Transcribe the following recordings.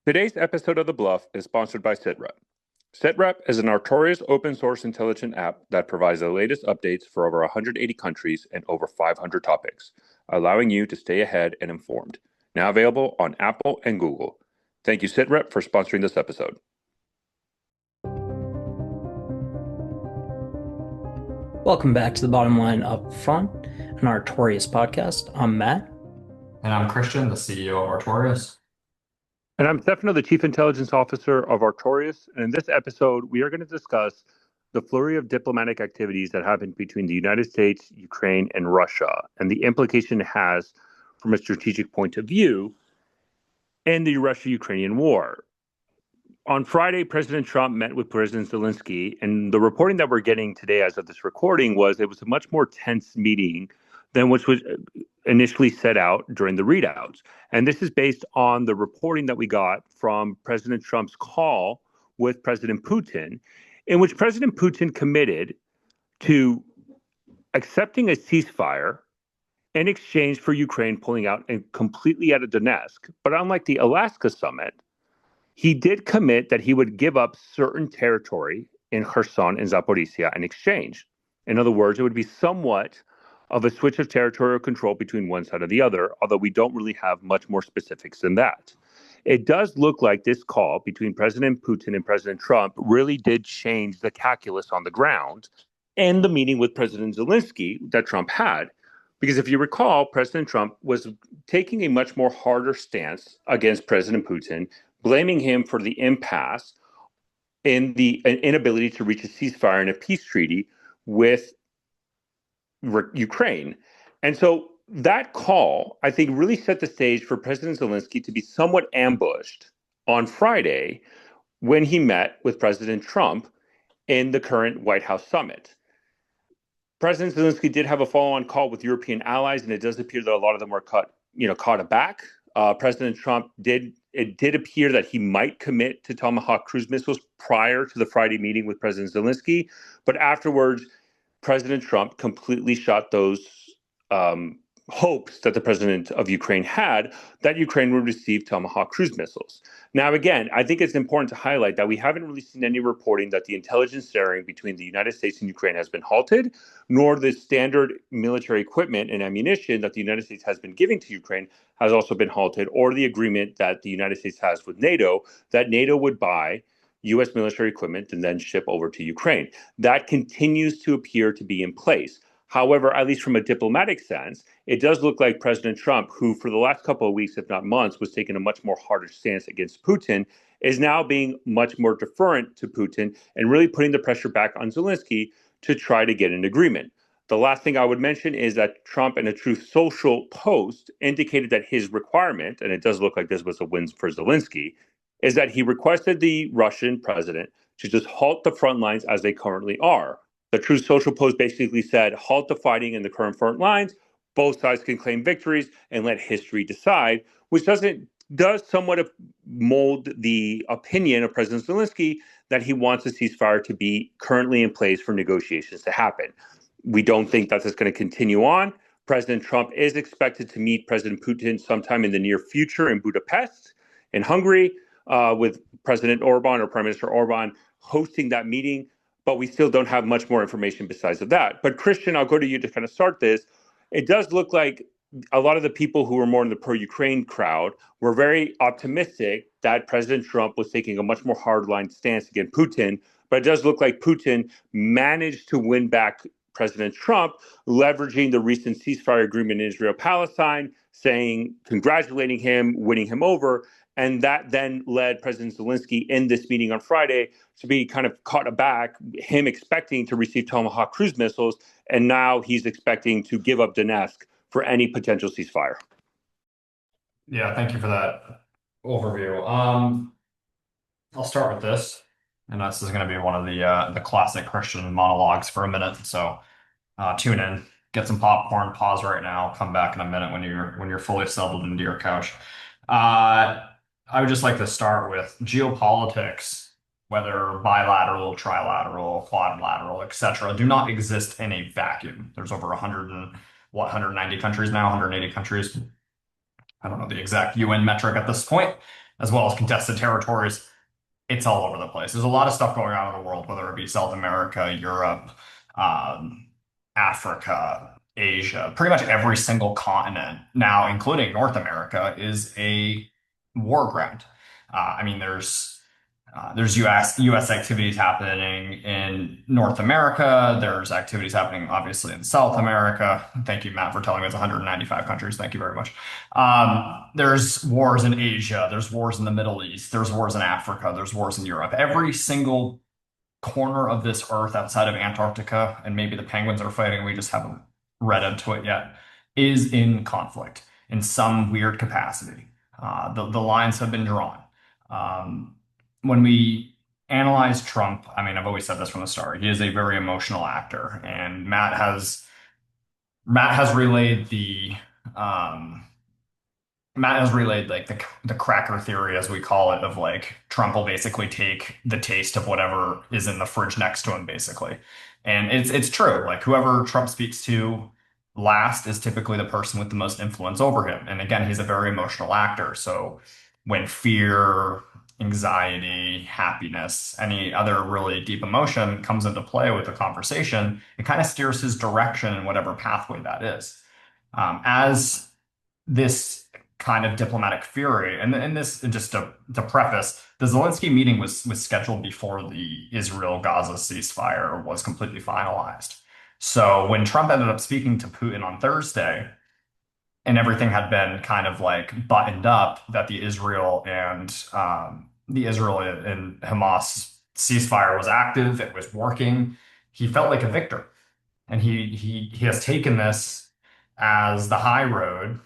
Today's episode of The Bluff is sponsored by SITREP. SITREP is an notorious open source intelligent app that provides the latest updates for over 180 countries and over 500 topics, allowing you to stay ahead and informed. Now available on Apple and Google. Thank you, SITREP, for sponsoring this episode. Welcome back to the Bottom Line Up Front, an Artorias podcast. I'm Matt. And I'm Christian, the CEO of Artorias. And I'm Stefano, the Chief Intelligence Officer of Artorias. And in this episode, we are going to discuss the flurry of diplomatic activities that happened between the United States, Ukraine, and Russia, and the implication it has from a strategic point of view in the Russia-Ukrainian war. On Friday, President Trump met with President Zelensky, and the reporting that we're getting today as of this recording was it was a much more tense meeting than what was initially set out during the readouts. And this is based on the reporting that we got from President Trump's call with President Putin, in which President Putin committed to accepting a ceasefire in exchange for Ukraine pulling out and completely out of Donetsk. But unlike the Alaska summit, he did commit that he would give up certain territory in Kherson and Zaporizhia in exchange. In other words, it would be somewhat of a switch of territorial control between one side or the other, although we don't really have much more specifics than that. It does look like this call between President Putin and President Trump really did change the calculus on the ground and the meeting with President Zelensky that Trump had. Because if you recall, President Trump was taking a much more harder stance against President Putin, blaming him for the impasse in the inability to reach a ceasefire and a peace treaty with Ukraine. And so that call, I think, really set the stage for President Zelensky to be somewhat ambushed on Friday when he met with President Trump in the current White House summit. President Zelensky did have a follow-on call with European allies, and it does appear that a lot of them were caught aback. President Trump did appear that he might commit to Tomahawk cruise missiles prior to the Friday meeting with President Zelensky, but afterwards, President Trump completely shot those hopes that the president of Ukraine had that Ukraine would receive Tomahawk cruise missiles. Now, again, I think it's important to highlight that we haven't really seen any reporting that the intelligence sharing between the United States and Ukraine has been halted, nor the standard military equipment and ammunition that the United States has been giving to Ukraine has also been halted, or the agreement that the United States has with NATO that NATO would buy U.S. military equipment and then ship over to Ukraine. That continues to appear to be in place. However, at least from a diplomatic sense, it does look like President Trump, who for the last couple of weeks, if not months, was taking a much more harder stance against Putin, is now being much more deferent to Putin and really putting the pressure back on Zelensky to try to get an agreement. The last thing I would mention is that Trump in a Truth Social post indicated that his requirement, and it does look like this was a win for Zelensky, is that he requested the Russian president to just halt the front lines as they currently are. The Truth Social post basically said, halt the fighting in the current front lines, both sides can claim victories and let history decide, which does somewhat mold the opinion of President Zelensky that he wants a ceasefire to be currently in place for negotiations to happen. We don't think that that's going to continue on. President Trump is expected to meet President Putin sometime in the near future in Budapest, in Hungary, with President Orban or Prime Minister Orban hosting that meeting. But we still don't have much more information besides of that. But Christian, I'll go to you to kind of start this. It does look like a lot of the people who were more in the pro-Ukraine crowd were very optimistic that President Trump was taking a much more hardline stance against Putin. But it does look like Putin managed to win back President Trump, leveraging the recent ceasefire agreement in Israel-Palestine, congratulating him, winning him over. And that then led President Zelensky in this meeting on Friday to be kind of caught aback, him expecting to receive Tomahawk cruise missiles, and now he's expecting to give up Donetsk for any potential ceasefire. Yeah, thank you for that overview. I'll start with this, and this is going to be one of the classic Christian monologues for a minute. So tune in, get some popcorn, pause right now, come back in a minute when you're fully settled into your couch. I would just like to start with geopolitics, whether bilateral, trilateral, quadrilateral, etc., do not exist in a vacuum. There's over 190 countries now, 180 countries. I don't know the exact UN metric at this point. as well as contested territories. It's all over the place. There's a lot of stuff going on in the world, whether it be South America, Europe, um, Africa, Asia, pretty much every single continent now, including North America, is a war ground. I mean, there's US activities happening in North America. There's activities happening obviously in South America. Thank you, Matt, for telling me it's 195 countries. Thank you very much. There's wars in Asia. There's wars in the Middle East. There's wars in Africa. There's wars in Europe. Every single corner of this earth outside of Antarctica, and maybe the penguins are fighting, we just haven't read into it yet, is in conflict in some weird capacity. The lines have been drawn. Um, when we analyze Trump, I mean, I've always said this from the start, he is a very emotional actor, and Matt has relayed um, like the cracker theory, as we call it, of like Trump will basically take the taste of whatever is in the fridge next to him, basically. And it's true. Like whoever Trump speaks to last is typically the person with the most influence over him. And again, he's a very emotional actor. So when fear, anxiety, happiness, any other really deep emotion comes into play with the conversation, it kind of steers his direction in whatever pathway that is. As this kind of diplomatic fury. And just to preface, the Zelensky meeting was scheduled before the Israel-Gaza ceasefire was completely finalized. So when Trump ended up speaking to Putin on Thursday, and everything had been kind of like buttoned up, that the Israel and Hamas ceasefire was active, it was working, he felt like a victor. And he has taken this as the high road,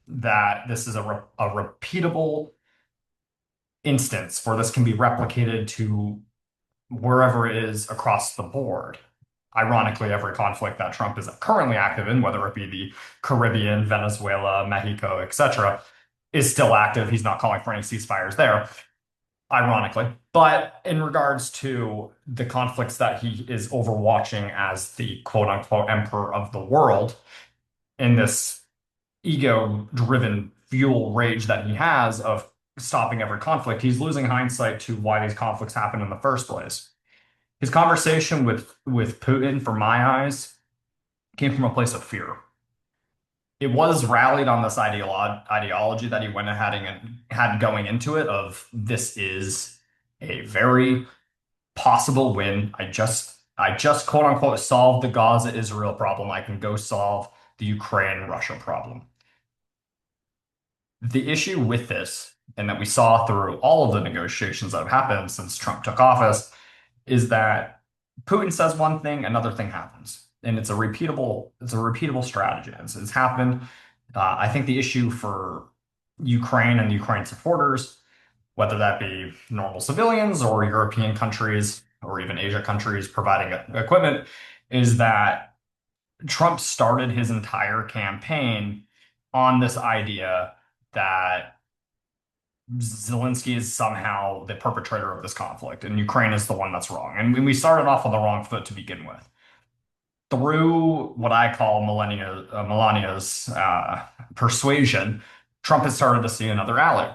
that this is a repeatable instance where this can be replicated to wherever it is across the board. Ironically, every conflict that Trump is currently active in, whether it be the Caribbean, Venezuela, Mexico, etc., is still active. He's not calling for any ceasefires there, ironically. But in regards to the conflicts that he is overwatching as the quote unquote emperor of the world, in this ego-driven fuel rage that he has of stopping every conflict, he's losing hindsight to why these conflicts happen in the first place. His conversation with Putin, for my eyes, came from a place of fear. It was rallied on this ideology that he went ahead and had going into it of this is a very possible win. I just quote unquote solved the Gaza Israel problem. I can go solve the Ukraine Russia problem. The issue with this, and that we saw through all of the negotiations that have happened since Trump took office, is that Putin says one thing, another thing happens, and it's a repeatable strategy. It's happened. I think the issue for Ukraine and Ukraine supporters, whether that be normal civilians or European countries or even Asia countries providing equipment, is that Trump started his entire campaign on this idea that Zelensky is somehow the perpetrator of this conflict and Ukraine is the one that's wrong. And we started off on the wrong foot to begin with. Through what I call Melania's persuasion, Trump has started to see another ally.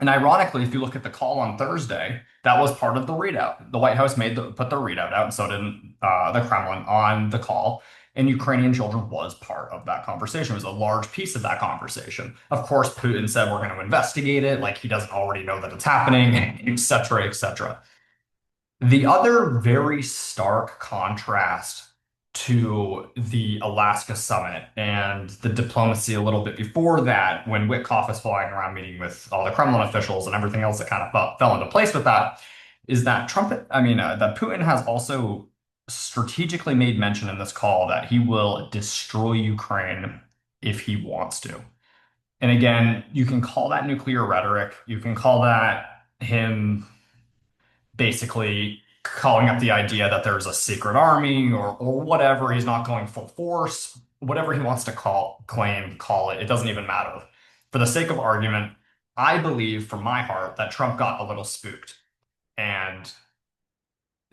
And ironically, if you look at the call on Thursday, that was part of the readout. The White House put the readout out, and so did the Kremlin on the call. And Ukrainian children was part of that conversation. It was a large piece of that conversation. Of course, Putin said we're going to investigate it, like he doesn't already know that it's happening, et cetera, et cetera. The other very stark contrast to the Alaska summit and the diplomacy a little bit before that, when Witkoff was flying around meeting with all the Kremlin officials and everything else that kind of fell into place with that, is that that Putin has also strategically made mention in this call that he will destroy Ukraine if he wants to. And again, you can call that nuclear rhetoric. You can call that him basically calling up the idea that there's a secret army or whatever. He's not going full force. Whatever he wants to call it. It doesn't even matter. For the sake of argument, I believe from my heart that Trump got a little spooked. And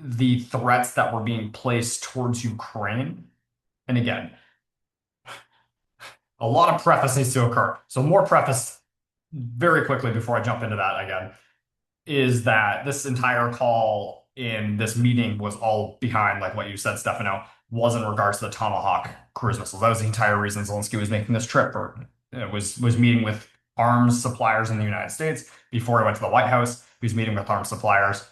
the threats that were being placed towards Ukraine, and again, a lot of preface needs to occur. So more preface very quickly before I jump into that again, is that this entire call in this meeting was all behind, like what you said, Stefano, was in regards to the Tomahawk cruise missiles. That was the entire reason Zelensky was making this trip, or was meeting with arms suppliers in the United States before he went to the White House. He was meeting with arms suppliers.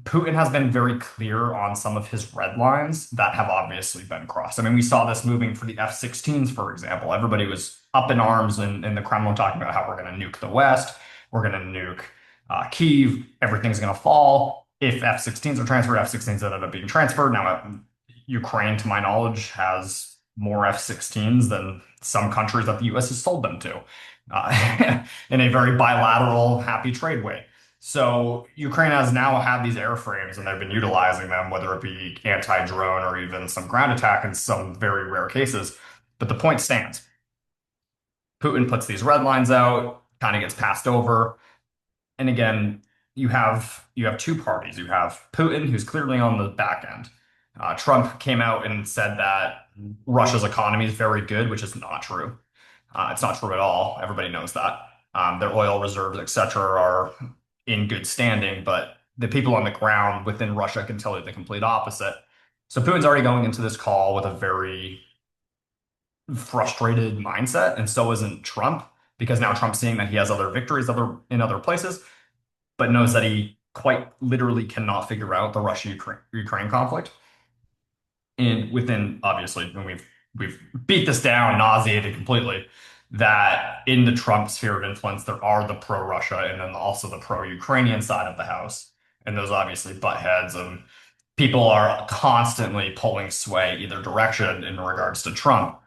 Putin has been very clear on some of his red lines that have obviously been crossed. I mean, we saw this moving for the F-16s, for example. Everybody was up in arms in the Kremlin talking about how we're going to nuke the West, we're going to nuke Kyiv, everything's going to fall. If F-16s are transferred, F-16s ended up being transferred. Now, Ukraine, to my knowledge, has more F-16s than some countries that the US has sold them to in a very bilateral, happy trade way. So Ukraine has now had these airframes and they've been utilizing them, whether it be anti-drone or even some ground attack in some very rare cases. But the point stands. Putin puts these red lines out, kind of gets passed over. And again, you have two parties. You have Putin, who's clearly on the back end. Trump came out and said that Russia's economy is very good, which is not true. It's not true at all. Everybody knows that. Their oil reserves, etc., are in good standing, but the people on the ground within Russia can tell you the complete opposite. So Putin's already going into this call with a very frustrated mindset, and so isn't Trump, because now Trump's seeing that he has other victories in other places, but knows that he quite literally cannot figure out the Russia-Ukraine conflict. And within, obviously, when we've beat this down, nauseated completely, that in the Trump sphere of influence, there are the pro-Russia and then also the pro-Ukrainian side of the house. And those obviously butt heads, and people are constantly pulling sway either direction in regards to Trump.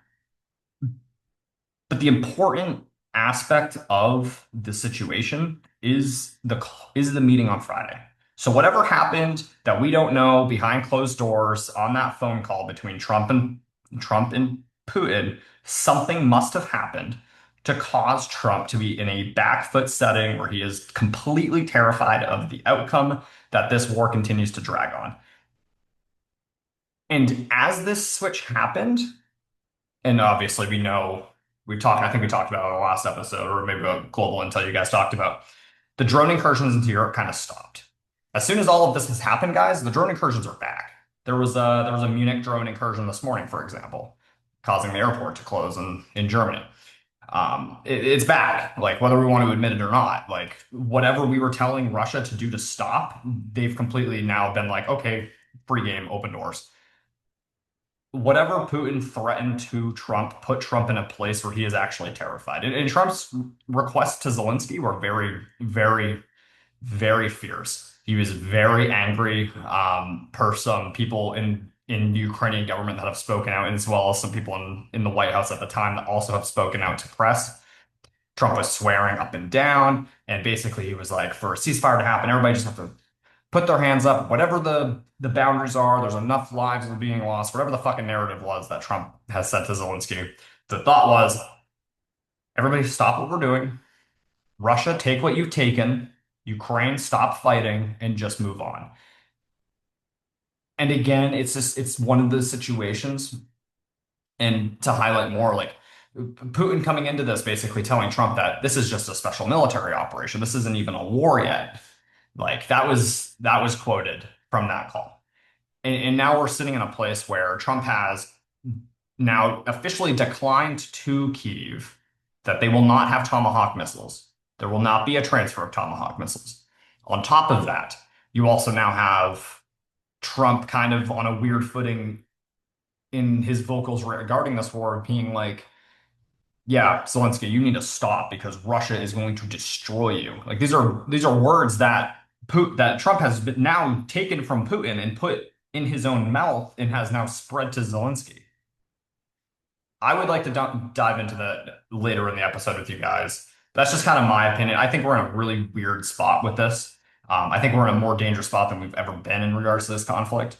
But the important aspect of the situation is the meeting on Friday. So whatever happened that we don't know behind closed doors on that phone call between Trump and Putin, something must have happened to cause Trump to be in a back foot setting where he is completely terrified of the outcome that this war continues to drag on. And as this switch happened, and obviously I think we talked about it in the last episode, or maybe about global intel you guys talked about, the drone incursions into Europe kind of stopped. As soon as all of this has happened, guys, the drone incursions are back. There was a Munich drone incursion this morning, for example, causing the airport to close in Germany. It's back, like whether we want to admit it or not. Like whatever we were telling Russia to do to stop, they've completely now been like, okay, free game, open doors. Whatever Putin threatened to Trump put Trump in a place where he is actually terrified. And Trump's requests to Zelensky were very, very, very fierce. He was very angry, per some people in the Ukrainian government that have spoken out, as well as some people in the White House at the time that also have spoken out to press. Trump was swearing up and down, and basically he was like, for a ceasefire to happen, everybody just have to put their hands up, whatever the boundaries are, there's enough lives that are being lost, whatever the fucking narrative was that Trump has said to Zelensky. The thought was, everybody stop what we're doing. Russia, take what you've taken. Ukraine, stop fighting and just move on. And again, it's one of those situations, and to highlight more, like Putin coming into this basically telling Trump that this is just a special military operation. This isn't even a war yet. Like that was quoted from that call. And now we're sitting in a place where Trump has now officially declined to Kyiv that they will not have Tomahawk missiles. There will not be a transfer of Tomahawk missiles. On top of that, you also now have Trump kind of on a weird footing in his vocals regarding this war, being like, yeah, Zelensky, you need to stop because Russia is going to destroy you. Like these are words that Trump has now taken from Putin and put in his own mouth and has now spread to Zelensky. I would like to dive into that later in the episode with you guys. That's just kind of my opinion. I think we're in a really weird spot with this. I think we're in a more dangerous spot than we've ever been in regards to this conflict.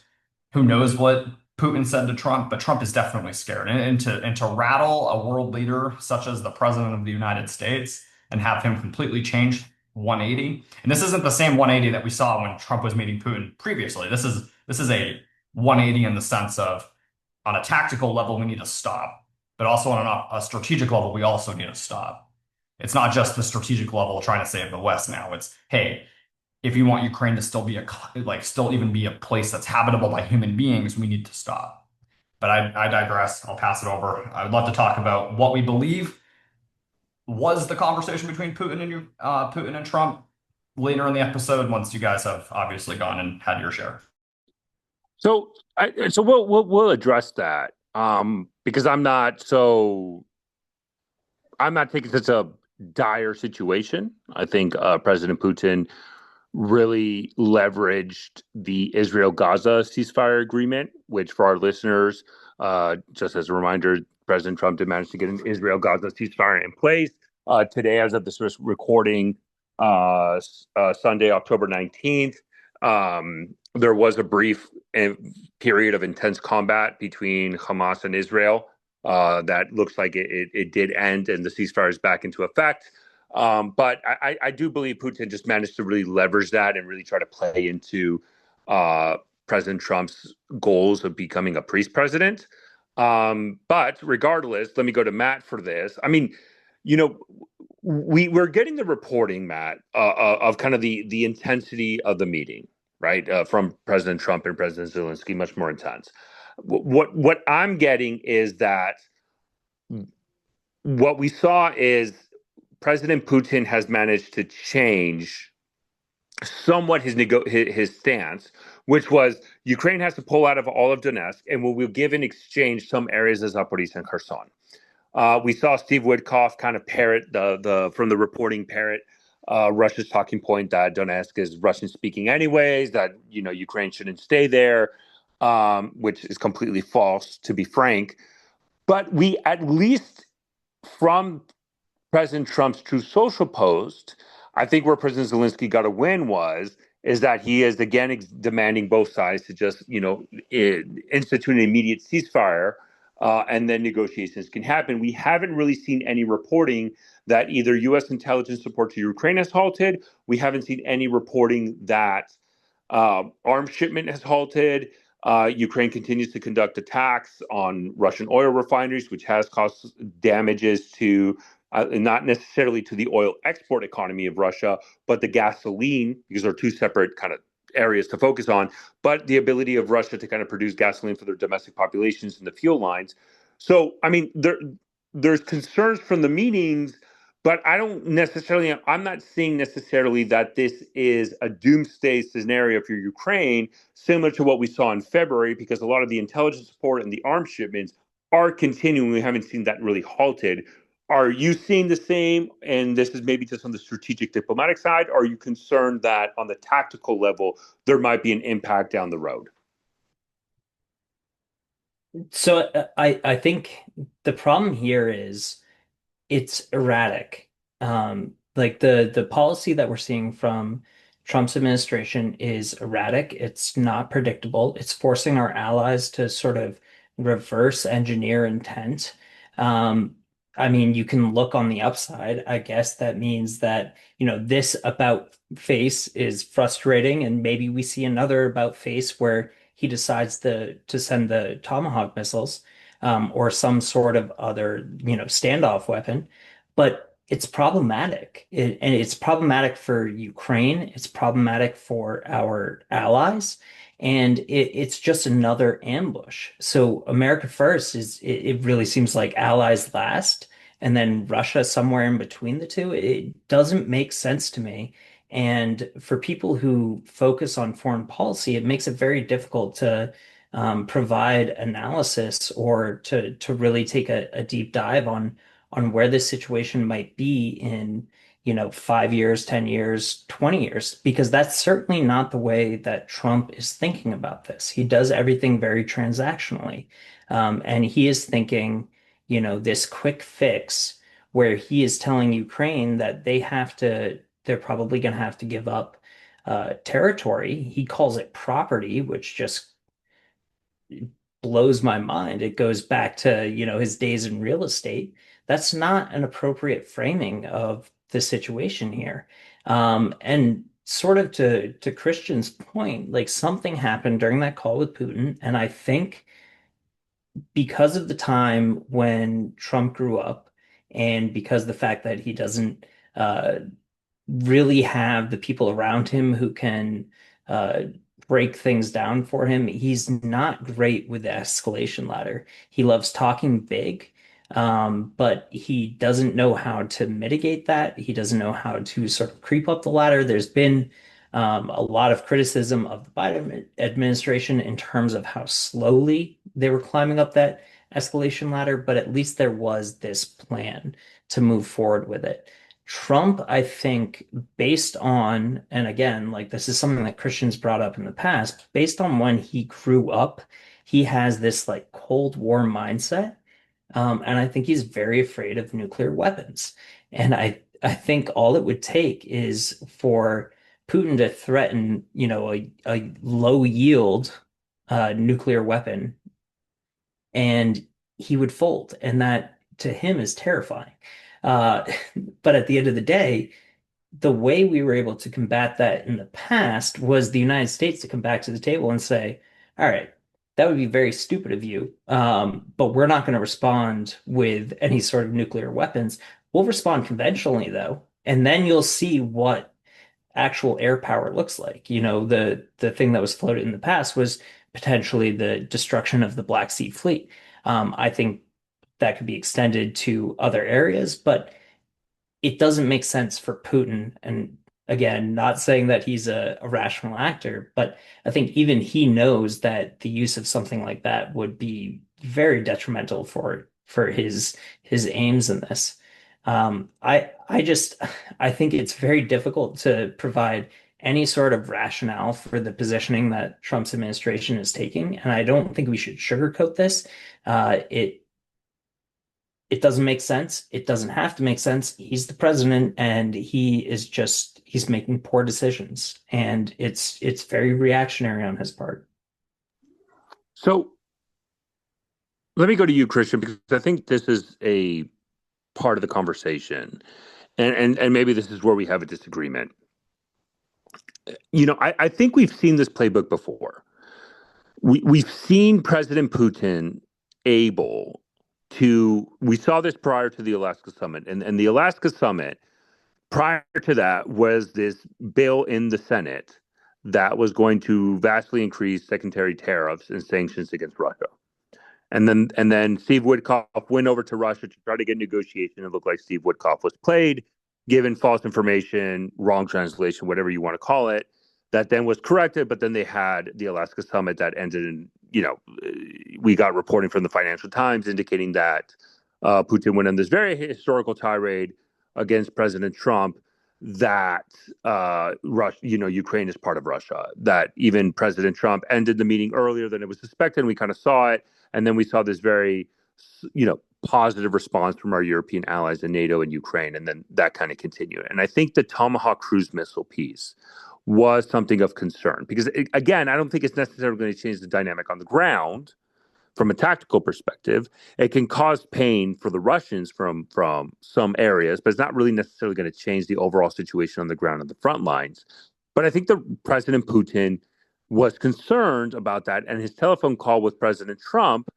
Who knows what Putin said to Trump, but Trump is definitely scared. And to rattle a world leader such as the President of the United States and have him completely change 180. And this isn't the same 180 that we saw when Trump was meeting Putin previously. This is a 180 in the sense of, on a tactical level, we need to stop. but also on a strategic level, we also need to stop. It's not just the strategic level trying to save the West now. It's, hey, if you want Ukraine to still be still even be a place that's habitable by human beings, we need to stop. But I digress. I'll pass it over. I would love to talk about what we believe was the conversation between Putin and Trump later in the episode once you guys have obviously gone and had your share. So we'll address that because I'm not taking such a dire situation. I think President Putin really leveraged the Israel-Gaza ceasefire agreement, which for our listeners, just as a reminder, President Trump did manage to get an Israel-Gaza ceasefire in place. Today, as of this recording, Sunday, October 19th, there was a brief period of intense combat between Hamas and Israel. That looks like it did end and the ceasefire is back into effect. But I do believe Putin just managed to really leverage that and really try to play into President Trump's goals of becoming a priest president. But regardless, let me go to Matt for this. I mean, you know, we're getting the reporting, Matt, of kind of the intensity of the meeting, right, from President Trump and President Zelensky, much more intense. What I'm getting is that what we saw is President Putin has managed to change somewhat his stance, which was Ukraine has to pull out of all of Donetsk, and we'll give in exchange some areas of Zaporizhzhia and Kherson. We saw Steve Witkoff kind of parrot the from the reporting parrot Russia's talking point that Donetsk is Russian speaking anyways, that Ukraine shouldn't stay there, which is completely false, to be frank. But we at least from President Trump's Truth Social post, I think where President Zelensky got a win is that he is again demanding both sides to just institute an immediate ceasefire, and then negotiations can happen. We haven't really seen any reporting that either U.S. intelligence support to Ukraine has halted. We haven't seen any reporting that arms shipment has halted. Ukraine continues to conduct attacks on Russian oil refineries, which has caused damages to not necessarily to the oil export economy of Russia, but the gasoline, because they're two separate kind of areas to focus on, but the ability of Russia to kind of produce gasoline for their domestic populations and the fuel lines. So, I mean, there's concerns from the meetings, but I'm not seeing necessarily that this is a doomsday scenario for Ukraine, similar to what we saw in February, because a lot of the intelligence support and the arms shipments are continuing. We haven't seen that really halted. Are you seeing the same? And this is maybe just on the strategic diplomatic side. Are you concerned that on the tactical level, there might be an impact down the road? So I think the problem here is it's erratic. Like the policy that we're seeing from Trump's administration is erratic. It's not predictable. It's forcing our allies to sort of reverse engineer intent. Um, I mean, you can look on the upside. I guess that means that, this about face is frustrating, and maybe we see another about face where he decides to send the Tomahawk missiles, or some sort of other, standoff weapon. But it's problematic. And it's problematic for Ukraine. It's problematic for our allies. And it's just another ambush. So America first it really seems like allies last, and then Russia somewhere in between the two. It doesn't make sense to me. And for people who focus on foreign policy, it makes it very difficult to provide analysis or to really take a deep dive on where this situation might be in, 5 years, 10 years, 20 years, because that's certainly not the way that Trump is thinking about this. He does everything very transactionally. And he is thinking, this quick fix where he is telling Ukraine that they're probably going to have to give up territory. He calls it property, which just blows my mind. It goes back to, his days in real estate. That's not an appropriate framing of the situation here. And sort of to Christian's point, like something happened during that call with Putin, and I think because of the time when Trump grew up, and because the fact that he doesn't uh, really have the people around him who can uh, break things down for him. He's not great with the escalation ladder. He loves talking big, but he doesn't know how to mitigate that. He doesn't know how to sort of creep up the ladder. There's been a lot of criticism of the Biden administration in terms of how slowly they were climbing up that escalation ladder, but at least there was this plan to move forward with it. Trump, I think, based on, and again, like this is something that Christians brought up in the past, based on when he grew up, he has this like Cold War mindset. And I think he's very afraid of nuclear weapons. And I think all it would take is for Putin to threaten, a low yield nuclear weapon, and he would fold. And that to him is terrifying. Uh, but at the end of the day, the way we were able to combat that in the past was the United States to come back to the table and say, all right, that would be very stupid of you, but we're not going to respond with any sort of nuclear weapons. We'll respond conventionally, though, and then you'll see what actual air power looks like. The thing that was floated in the past was potentially the destruction of the Black Sea Fleet. I think that could be extended to other areas, but it doesn't make sense for Putin. And again, not saying that he's a rational actor, but I think even he knows that the use of something like that would be very detrimental for his aims in this. I think it's very difficult to provide any sort of rationale for the positioning that Trump's administration is taking, and I don't think we should sugarcoat this. It doesn't make sense. It doesn't have to make sense. He's the president and he's making poor decisions. And it's very reactionary on his part. So let me go to you, Christian, because I think this is a part of the conversation. And maybe this is where we have a disagreement. I think we've seen this playbook before. We've seen President Putin able we saw this prior to the Alaska summit. And the Alaska summit, prior to that, was this bill in the Senate that was going to vastly increase secondary tariffs and sanctions against Russia. And then Steve Witkoff went over to Russia to try to get negotiation. It looked like Steve Witkoff was played, given false information, wrong translation, whatever you want to call it. That then was corrected, but then they had the Alaska summit that ended in, we got reporting from the Financial Times indicating that Putin went on this very historical tirade against President Trump that Russia, Ukraine is part of Russia. That even President Trump ended the meeting earlier than it was suspected. And we kind of saw it, and then we saw this very, positive response from our European allies in NATO and Ukraine, and then that kind of continued. And I think the Tomahawk cruise missile piece was something of concern because, again, I don't think it's necessarily going to change the dynamic on the ground from a tactical perspective. It can cause pain for the Russians from some areas, but it's not really necessarily going to change the overall situation on the ground on the front lines. But I think the President Putin was concerned about that, and his telephone call with President Trump,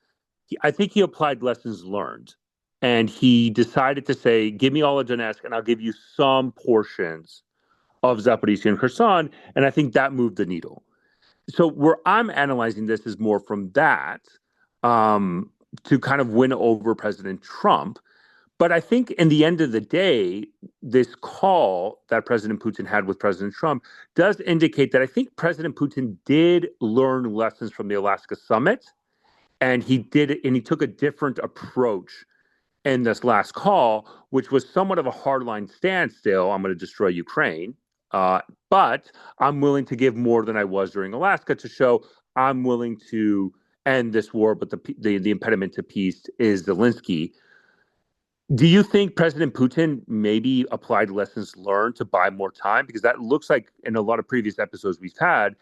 I think he applied lessons learned. And he decided to say, give me all of Donetsk, and I'll give you some portions of Zaporizhzhia and Kherson. And I think that moved the needle. So where I'm analyzing this is more from that to kind of win over President Trump. But I think in the end of the day, this call that President Putin had with President Trump does indicate that I think President Putin did learn lessons from the Alaska summit. And he took a different approach in this last call, which was somewhat of a hardline stance still. I'm going to destroy Ukraine. But I'm willing to give more than I was during Alaska to show I'm willing to end this war, but the impediment to peace is Zelensky. Do you think President Putin maybe applied lessons learned to buy more time? Because that looks like in a lot of previous episodes we've had,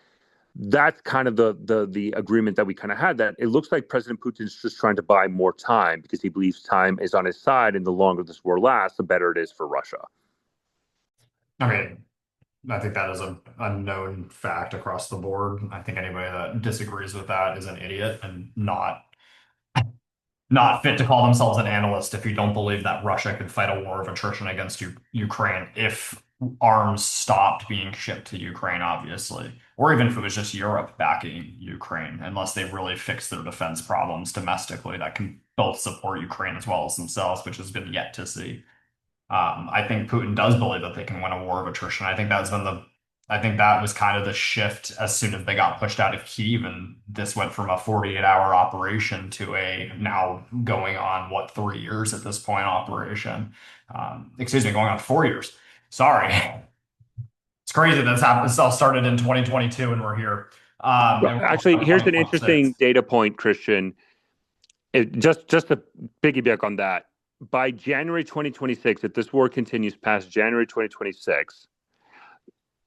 that's kind of the agreement that we kind of had, that it looks like President Putin's just trying to buy more time because he believes time is on his side, and the longer this war lasts, the better it is for Russia. I mean, I think that is a known fact across the board. I think anybody that disagrees with that is an idiot and not not fit to call themselves an analyst if you don't believe that Russia could fight a war of attrition against Ukraine if arms stopped being shipped to Ukraine, obviously, or even if it was just Europe backing Ukraine, unless they really fix their defense problems domestically that can both support Ukraine as well as themselves, which has been yet to see. I think Putin does believe that they can win a war of attrition. I think that was kind of the shift as soon as they got pushed out of Kyiv, and this went from a 48-hour operation to a now going on, what, 3 years at this point operation. Excuse me, going on 4 years. Sorry. It's crazy that's happened. This all started in 2022 and we're here. Well, And we're actually, in here's an 2026. interesting data point, Christian. Just to piggyback on that, by January 2026, if this war continues past January 2026,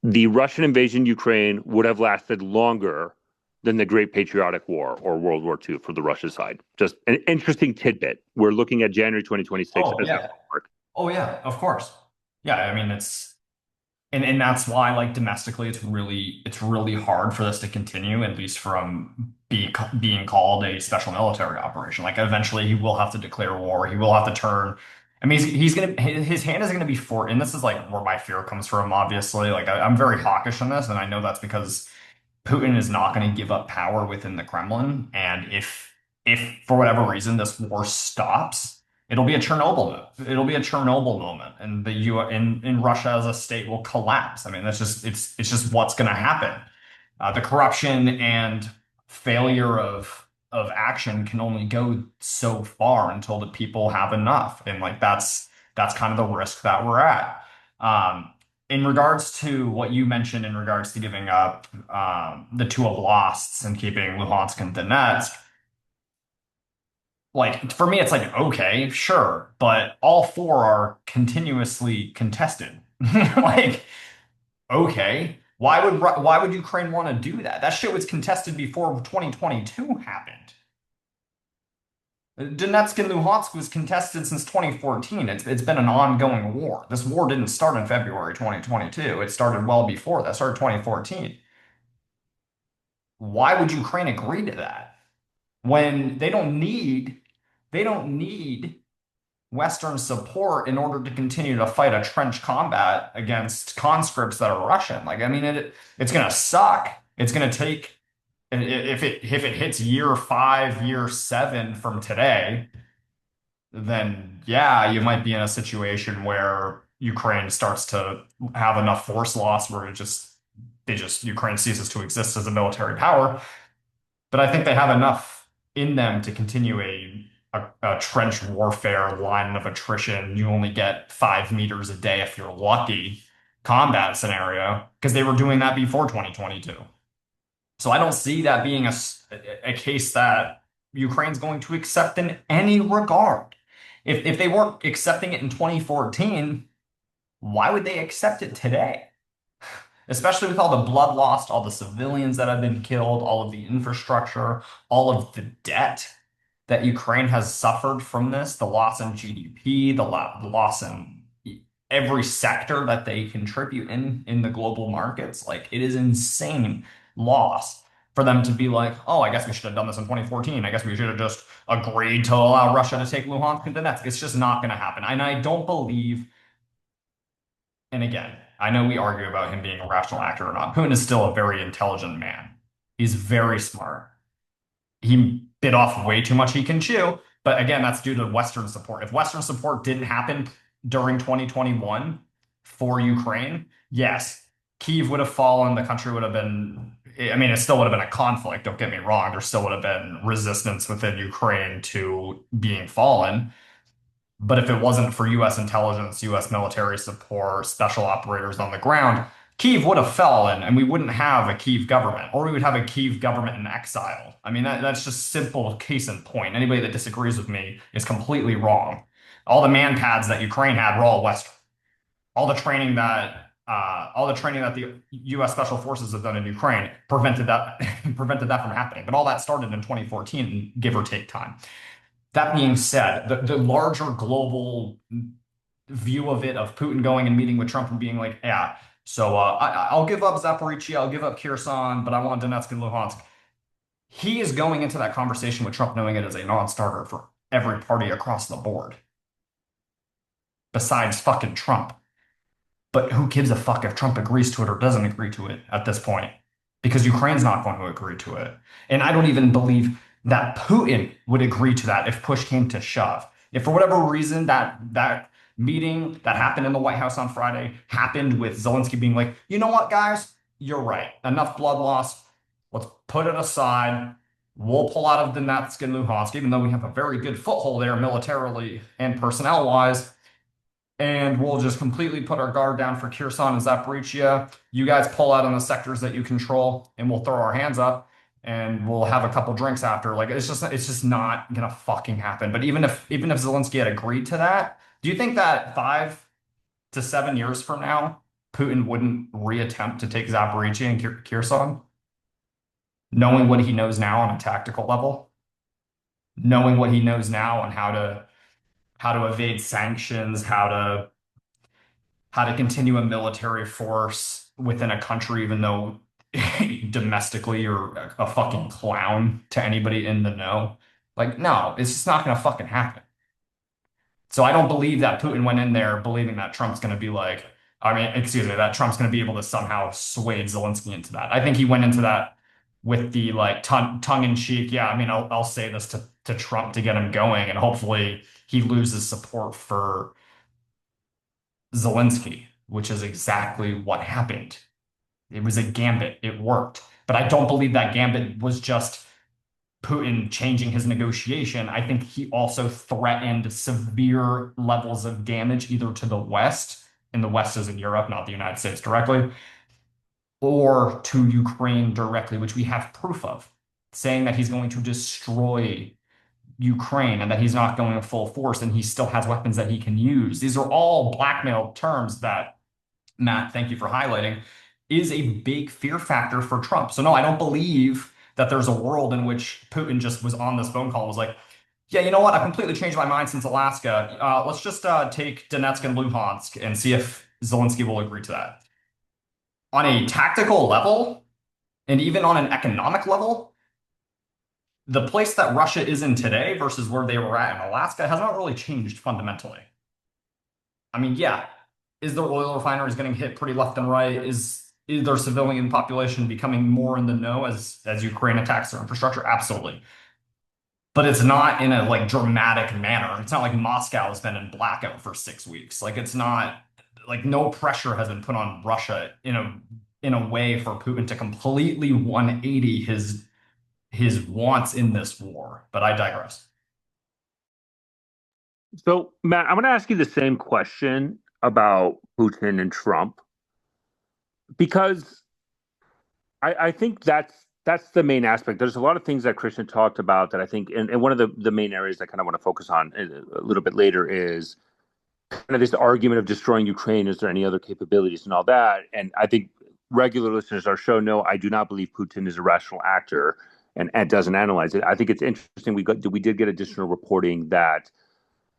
the Russian invasion of Ukraine would have lasted longer than the Great Patriotic War or World War II for the Russia side. Just an interesting tidbit. We're looking at January 2026 Oh as the yeah. mark. Oh yeah, of course. Yeah, I mean it's and that's why like domestically it's really hard for this to continue, at least from being called a special military operation. Like eventually he will have to declare war. He will have to turn. I mean he's gonna his hand is gonna be for, and this is like where my fear comes from, obviously. Like I'm very hawkish on this, and I know that's because Putin is not going to give up power within the Kremlin, and if for whatever reason this war stops, it'll be a Chernobyl. It'll be a Chernobyl moment, and the U in Russia as a state will collapse. I mean, that's just it's just what's going to happen. The corruption and failure of action can only go so far until the people have enough, and like that's kind of the risk that we're at. In regards to what you mentioned in regards to giving up the two oblasts and keeping Luhansk and Donetsk, like for me, it's like, okay, sure, but all four are continuously contested. Like, okay, why would Ukraine want to do that? That shit was contested before 2022 happened. Donetsk and Luhansk was contested since 2014. It's been an ongoing war. This war didn't start in February 2022. It started well before that. It started 2014. Why would Ukraine agree to that when they don't need Western support in order to continue to fight a trench combat against conscripts that are Russian? Like, I mean, it's gonna suck. It's gonna take if it hits year 5, year 7 from today, then yeah, you might be in a situation where Ukraine starts to have enough force loss where Ukraine ceases to exist as a military power. But I think they have enough in them to continue a trench warfare line of attrition. You only get 5 meters a day if you're lucky combat scenario, because they were doing that before 2022. So I don't see that being a case that Ukraine's going to accept in any regard. If they weren't accepting it in 2014, why would they accept it today? Especially with all the blood lost, all the civilians that have been killed, all of the infrastructure, all of the debt that Ukraine has suffered from this, the loss in GDP, the loss in every sector that they contribute in the global markets. Like it is insane loss for them to be like, oh, I guess we should have done this in 2014. I guess we should have just agreed to allow Russia to take Luhansk and Donetsk. It's just not going to happen. And I don't believe, and again, I know we argue about him being a rational actor or not. Putin is still a very intelligent man. He's very smart. He bit off way too much he can chew, but again, that's due to Western support. If Western support didn't happen during 2021 for Ukraine, yes, Kyiv would have fallen. The country would have been, I mean, it still would have been a conflict. Don't get me wrong. There still would have been resistance within Ukraine to being fallen. But if it wasn't for US intelligence, US military support, special operators on the ground, Kyiv would have fallen and we wouldn't have a Kyiv government, or we would have a Kyiv government in exile. I mean, that's just simple case in point. Anybody that disagrees with me is completely wrong. All the man pads that Ukraine had were all Western. All the training that the U.S. Special Forces have done in Ukraine prevented that prevented that from happening. But all that started in 2014, give or take time. That being said, the larger global view of it, of Putin going and meeting with Trump and being like, yeah, so I'll give up Zaporizhia, I'll give up Kherson, but I want Donetsk and Luhansk. He is going into that conversation with Trump knowing it as a non-starter for every party across the board, besides fucking Trump. But who gives a fuck if Trump agrees to it or doesn't agree to it at this point? Because Ukraine's not going to agree to it. And I don't even believe that Putin would agree to that if push came to shove. If for whatever reason that meeting that happened in the White House on Friday happened with Zelensky being like, you know what, guys, you're right. Enough blood loss. Let's put it aside. We'll pull out of Donetsk and Luhansk, even though we have a very good foothold there militarily and personnel wise, and we'll just completely put our guard down for Kherson and Zaporizhia. You guys pull out in the sectors that you control, and we'll throw our hands up, and we'll have a couple drinks after. Like it's just not gonna fucking happen. But even if Zelensky had agreed to that, do you think that 5 to 7 years from now, Putin wouldn't reattempt to take Zaporizhia and Kherson, knowing what he knows now on a tactical level, knowing what he knows now on how to evade sanctions, how to continue a military force within a country, even though domestically you're a fucking clown to anybody in the know. Like, no, it's just not gonna fucking happen. So I don't believe that Putin went in there believing that Trump's gonna be like, I mean, excuse me, that Trump's gonna be able to somehow sway Zelensky into that. I think he went into that with the like tongue in cheek. Yeah, I mean, I'll say this to Trump to get him going, and hopefully he loses support for Zelensky, which is exactly what happened. It was a gambit. It worked. But I don't believe that gambit was just Putin changing his negotiation. I think he also threatened severe levels of damage either to the West, and the West is in Europe, not the United States directly, or to Ukraine directly, which we have proof of, saying that he's going to destroy Ukraine and that he's not going full force and he still has weapons that he can use. These are all blackmail terms that, Matt, thank you for highlighting, is a big fear factor for Trump. So no, I don't believe that there's a world in which Putin just was on this phone call and was like, yeah, you know what? I've completely changed my mind since Alaska. Let's just take Donetsk and Luhansk and see if Zelensky will agree to that. On a tactical level, and even on an economic level, the place that Russia is in today versus where they were at in Alaska has not really changed fundamentally. I mean, yeah, is their oil refineries getting hit pretty left and right? Is their civilian population becoming more in the know as Ukraine attacks their infrastructure? Absolutely. But it's not in a like dramatic manner. It's not like Moscow has been in blackout for 6 weeks. Like it's not like no pressure has been put on Russia in a way for Putin to completely 180 his wants in this war. But I digress. So, Matt, I'm going to ask you the same question about Putin and Trump because I think that's the main aspect. There's a lot of things that Christian talked about that I think, and one of the main areas I kind of want to focus on a little bit later is kind of this argument of destroying Ukraine. Is there any other capabilities and all that? And I think regular listeners to our show know I do not believe Putin is a rational actor and doesn't analyze it. I think it's interesting. We did get additional reporting that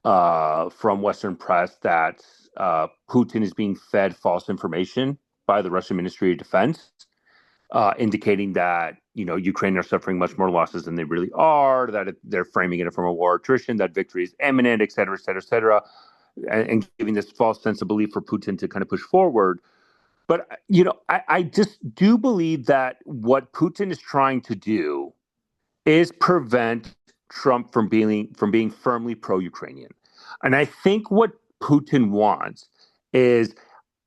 from Western press that Putin is being fed false information by the Russian Ministry of Defense, indicating that Ukraine are suffering much more losses than they really are, that they're framing it from a war attrition, that victory is imminent, et cetera, et cetera, et cetera, and giving this false sense of belief for Putin to kind of push forward. But I just do believe that what Putin is trying to do is prevent Trump from being firmly pro-Ukrainian. And I think what Putin wants is,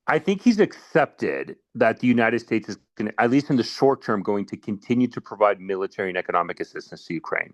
I think he's accepted that the United States is going to, at least in the short term, going to continue to provide military and economic assistance to Ukraine.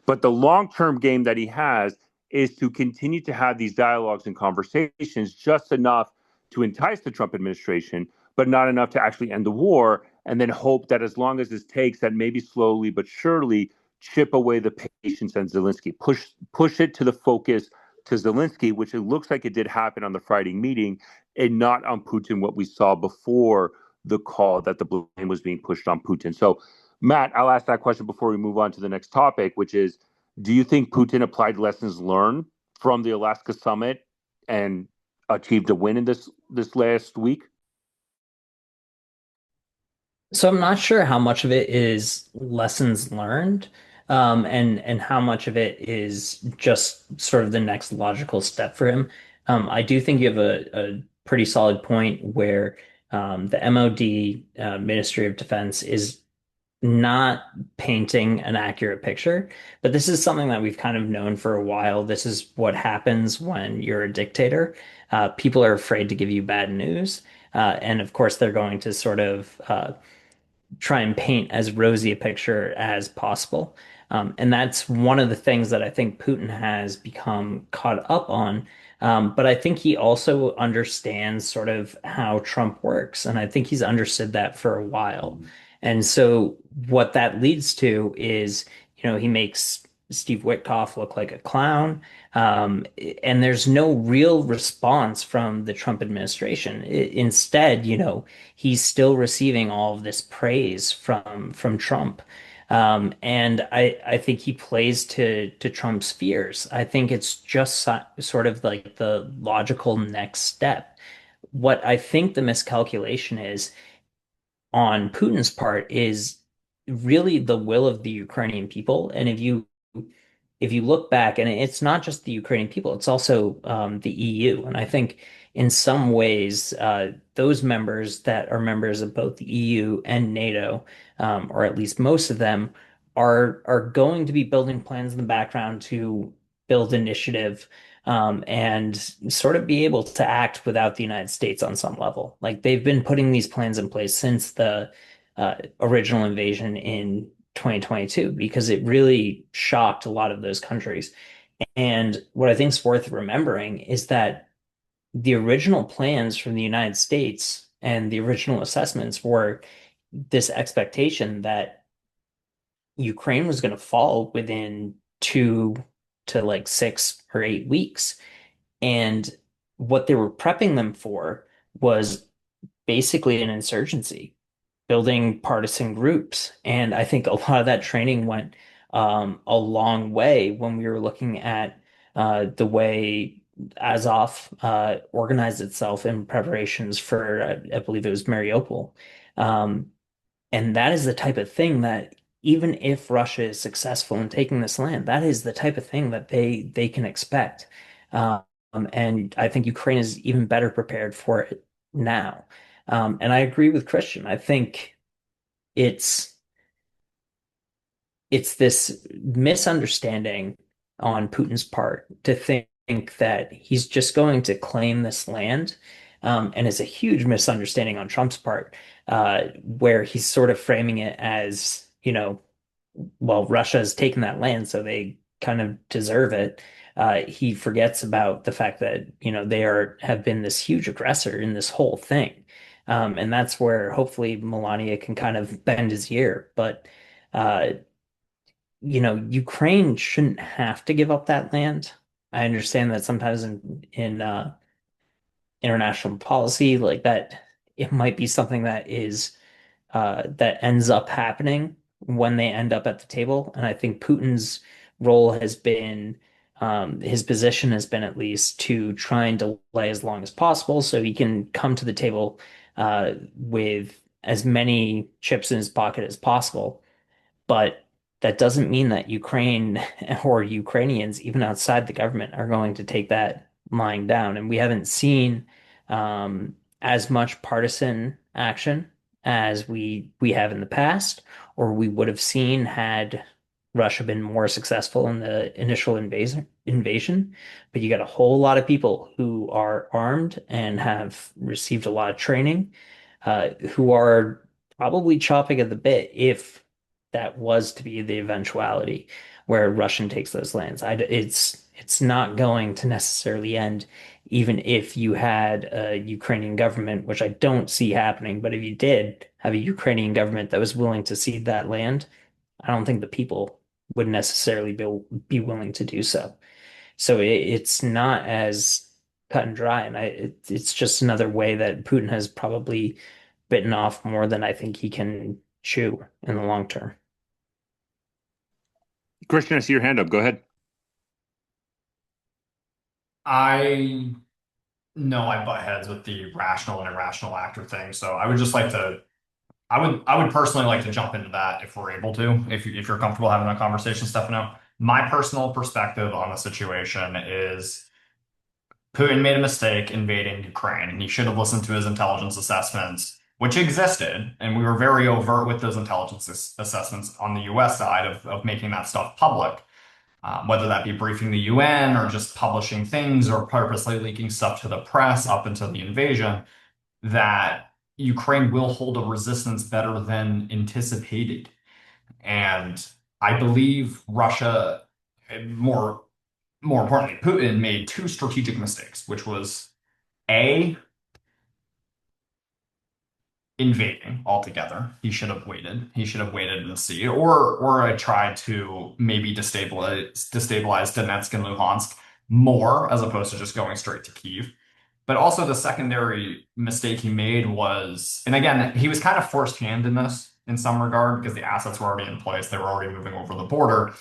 But the long-term game that he has is to continue to have these dialogues and conversations just enough to entice the Trump administration, but not enough to actually end the war, and then hope that as long as this takes, that maybe slowly but surely chip away the patience on Zelensky, push it to the focus to Zelensky, which it looks like it did happen on the Friday meeting, and not on Putin, what we saw before the call that the blame was being pushed on Putin. So, Matt, I'll ask that question before we move on to the next topic, which is, do you think Putin applied lessons learned from the Alaska summit and achieved a win in this last week? So I'm not sure how much of it is lessons learned. and how much of it is just sort of the next logical step for him. I do think you have a pretty solid point where the MOD, Ministry of Defense, is not painting an accurate picture, but this is something that we've kind of known for a while. This is what happens when you're a dictator. People are afraid to give you bad news. And of course, they're going to sort of try and paint as rosy a picture as possible. And that's one of the things that I think Putin has become caught up on. But I think he also understands sort of how Trump works. And I think he's understood that for a while. And so what that leads to is, he makes Steve Witkoff look like a clown. Um, and there's no real response from the Trump administration. Instead, he's still receiving all of this praise from Trump. And I think he plays to Trump's fears. I think it's just sort of like the logical next step. What I think the miscalculation is on Putin's part is really the will of the Ukrainian people. And if you look back, and it's not just the Ukrainian people, it's also the EU. And I think in some ways, those members that are members of both the EU and NATO, or at least most of them, are going to be building plans in the background to build initiative, and sort of be able to act without the United States on some level. Like they've been putting these plans in place since the original invasion in 2022 because it really shocked a lot of those countries. And what I think is worth remembering is that the original plans from the United States and the original assessments were this expectation that Ukraine was going to fall within 2 to like 6 or 8 weeks. And what they were prepping them for was basically an insurgency, building partisan groups. And I think a lot of that training went a long way when we were looking at the way Azov organized itself in preparations for, I believe it was Mariupol. Um, and that is the type of thing that even if Russia is successful in taking this land, that is the type of thing that they can expect. Um, and I think Ukraine is even better prepared for it now. And I agree with Christian. I think it's it's this misunderstanding on Putin's part to think that he's just going to claim this land. And it's a huge misunderstanding on Trump's part, where he's sort of framing it as, well, Russia has taken that land, so they kind of deserve it. He forgets about the fact that, they have been this huge aggressor in this whole thing. And that's where hopefully Melania can kind of bend his ear. But uh, Ukraine shouldn't have to give up that land. I understand that sometimes in international policy like that, it might be something that ends up happening when they end up at the table. And I think Putin's role has been, his position has been at least to try and delay as long as possible so he can come to the table with as many chips in his pocket as possible. But that doesn't mean that Ukraine or Ukrainians, even outside the government, are going to take that lying down. And we haven't seen as much partisan action as we have in the past, or we would have seen had Russia been more successful in the initial invasion. But you got a whole lot of people who are armed and have received a lot of training, who are probably chopping at the bit if that was to be the eventuality where Russian takes those lands. It's not going to necessarily end, even if you had a Ukrainian government, which I don't see happening. But if you did have a Ukrainian government that was willing to cede that land, I don't think the people would necessarily be willing to do so. So it's not as cut and dry, and it's just another way that Putin has probably bitten off more than I think he can chew in the long term. Christian, I see your hand up. Go ahead. I know I butt heads with the rational and irrational actor thing, so I would just like to I would personally like to jump into that if we're able to, if you're comfortable having a conversation, Stefano. My personal perspective on the situation is Putin made a mistake invading Ukraine, and he should have listened to his intelligence assessments, which existed, and we were very overt with those intelligence assessments on the US side of making that stuff public. Whether that be briefing the UN or just publishing things or purposely leaking stuff to the press up until the invasion, that Ukraine will hold a resistance better than anticipated. And I believe Russia, more more importantly, Putin made two strategic mistakes, which was A, invading altogether. He should have waited. He should have waited and see, or I tried to maybe destabilize Donetsk and Luhansk more as opposed to just going straight to Kyiv. But also the secondary mistake he made was, and again, he was kind of forced hand in this in some regard because the assets were already in place. They were already moving over the border.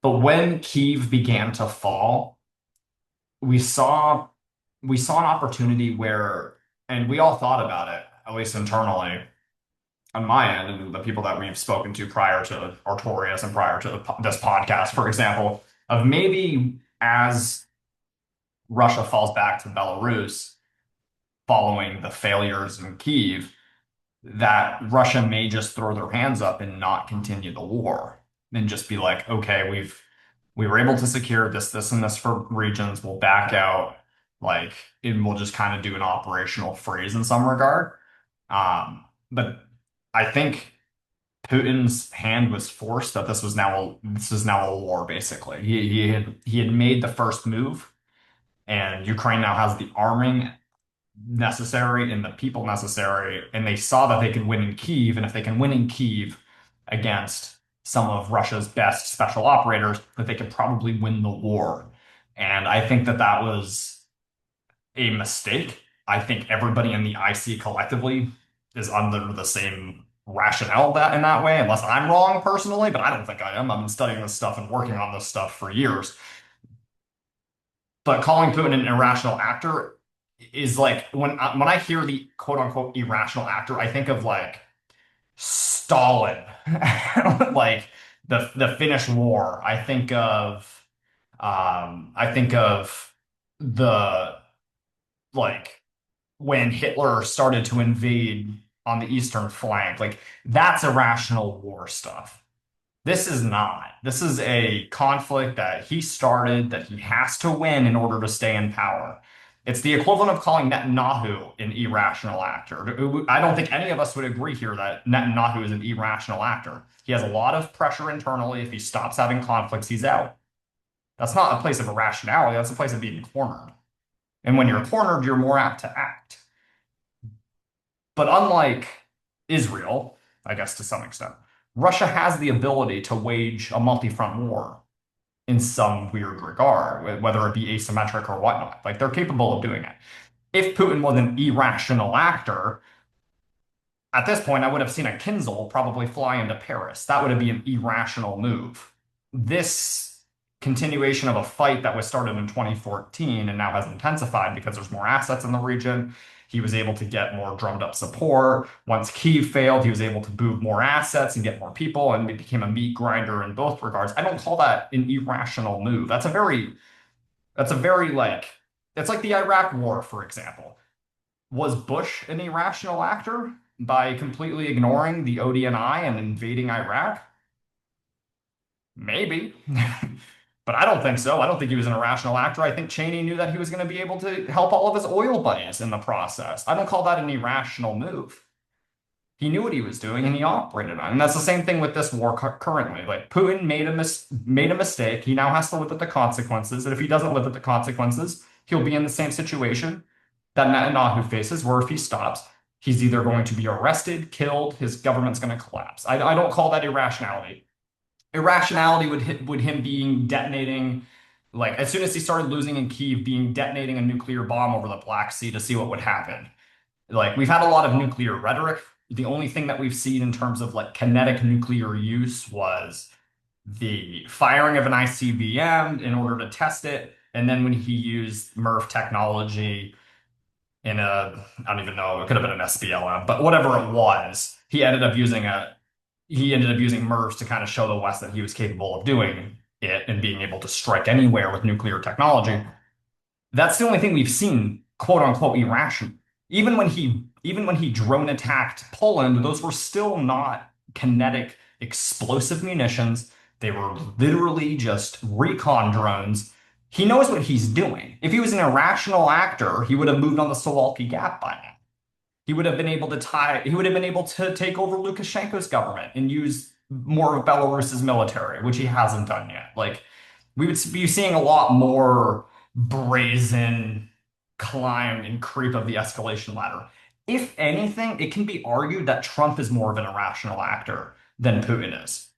But when Kyiv began to fall, we saw we saw an opportunity where, and we all thought about it, at least internally, on my end, and the people that we've spoken to prior to Artorias and prior to this podcast, for example, of maybe as Russia falls back to Belarus following the failures in Kyiv, that Russia may just throw their hands up and not continue the war and just be like, okay, we were able to secure this, and this for regions. We'll back out, like, and we'll just kind of do an operational freeze in some regard. But I think Putin's hand was forced that this is now a war, basically. He had made the first move, and Ukraine now has the arming necessary and the people necessary, and they saw that they could win in Kyiv, and if they can win in Kyiv against some of Russia's best special operators, that they could probably win the war. And I think that that was a mistake. I think everybody in the IC collectively is under the same rationale that in that way, unless I'm wrong personally, but I don't think I am. I've been studying this stuff and working on this stuff for years. But calling Putin an irrational actor is like when I hear the quote unquote irrational actor, I think of like Stalin, like the Finnish War. I think of the like when Hitler started to invade on the eastern flank. Like that's irrational war stuff. This is not. This is a conflict that he started, that he has to win in order to stay in power. It's the equivalent of calling Netanyahu an irrational actor. I don't think any of us would agree here that Netanyahu is an irrational actor. He has a lot of pressure internally. If he stops having conflicts, he's out. That's not a place of irrationality. That's a place of being cornered. And when you're cornered, you're more apt to act. But unlike Israel, I guess to some extent, Russia has the ability to wage a multi-front war in some weird regard, whether it be asymmetric or whatnot. Like they're capable of doing it. If Putin was an irrational actor, at this point, I would have seen a Kinzel probably fly into Paris. That would be an irrational move. This continuation of a fight that was started in 2014 and now has intensified because there's more assets in the region. He was able to get more drummed up support. Once Kyiv failed, he was able to move more assets and get more people, and it became a meat grinder in both regards. I don't call that an irrational move. That's a very like, it's like the Iraq War, for example. Was Bush an irrational actor by completely ignoring the ODNI and invading Iraq? Maybe. But I don't think so. I don't think he was an irrational actor. I think Cheney knew that he was going to be able to help all of his oil buddies in the process. I don't call that an irrational move. He knew what he was doing and he operated on it. And that's the same thing with this war currently. Like Putin made a mistake. He now has to live with the consequences. And if he doesn't live with the consequences, he'll be in the same situation that Netanyahu faces, where if he stops, he's either going to be arrested, killed, his government's going to collapse. I don't call that irrationality. Irrationality would him being detonating, like as soon as he started losing in Kyiv, being detonating a nuclear bomb over the Black Sea to see what would happen. Like we've had a lot of nuclear rhetoric. The only thing that we've seen in terms of like kinetic nuclear use was the firing of an ICBM in order to test it, and then when he used MIRV technology in a, I don't even know, it could have been an SPLM, but whatever it was, he ended up using MERS to kind of show the West that he was capable of doing it and being able to strike anywhere with nuclear technology. That's the only thing we've seen, quote unquote, irrational. Even when he drone attacked Poland, those were still not kinetic explosive munitions. They were literally just recon drones. He knows what he's doing. If he was an irrational actor, he would have moved on the Suwalki Gap by now. He would have been able to take over Lukashenko's government and use more of Belarus's military, which he hasn't done yet. Like, we would be seeing a lot more brazen climb and creep of the escalation ladder. If anything, it can be argued that Trump is more of an irrational actor than Putin is.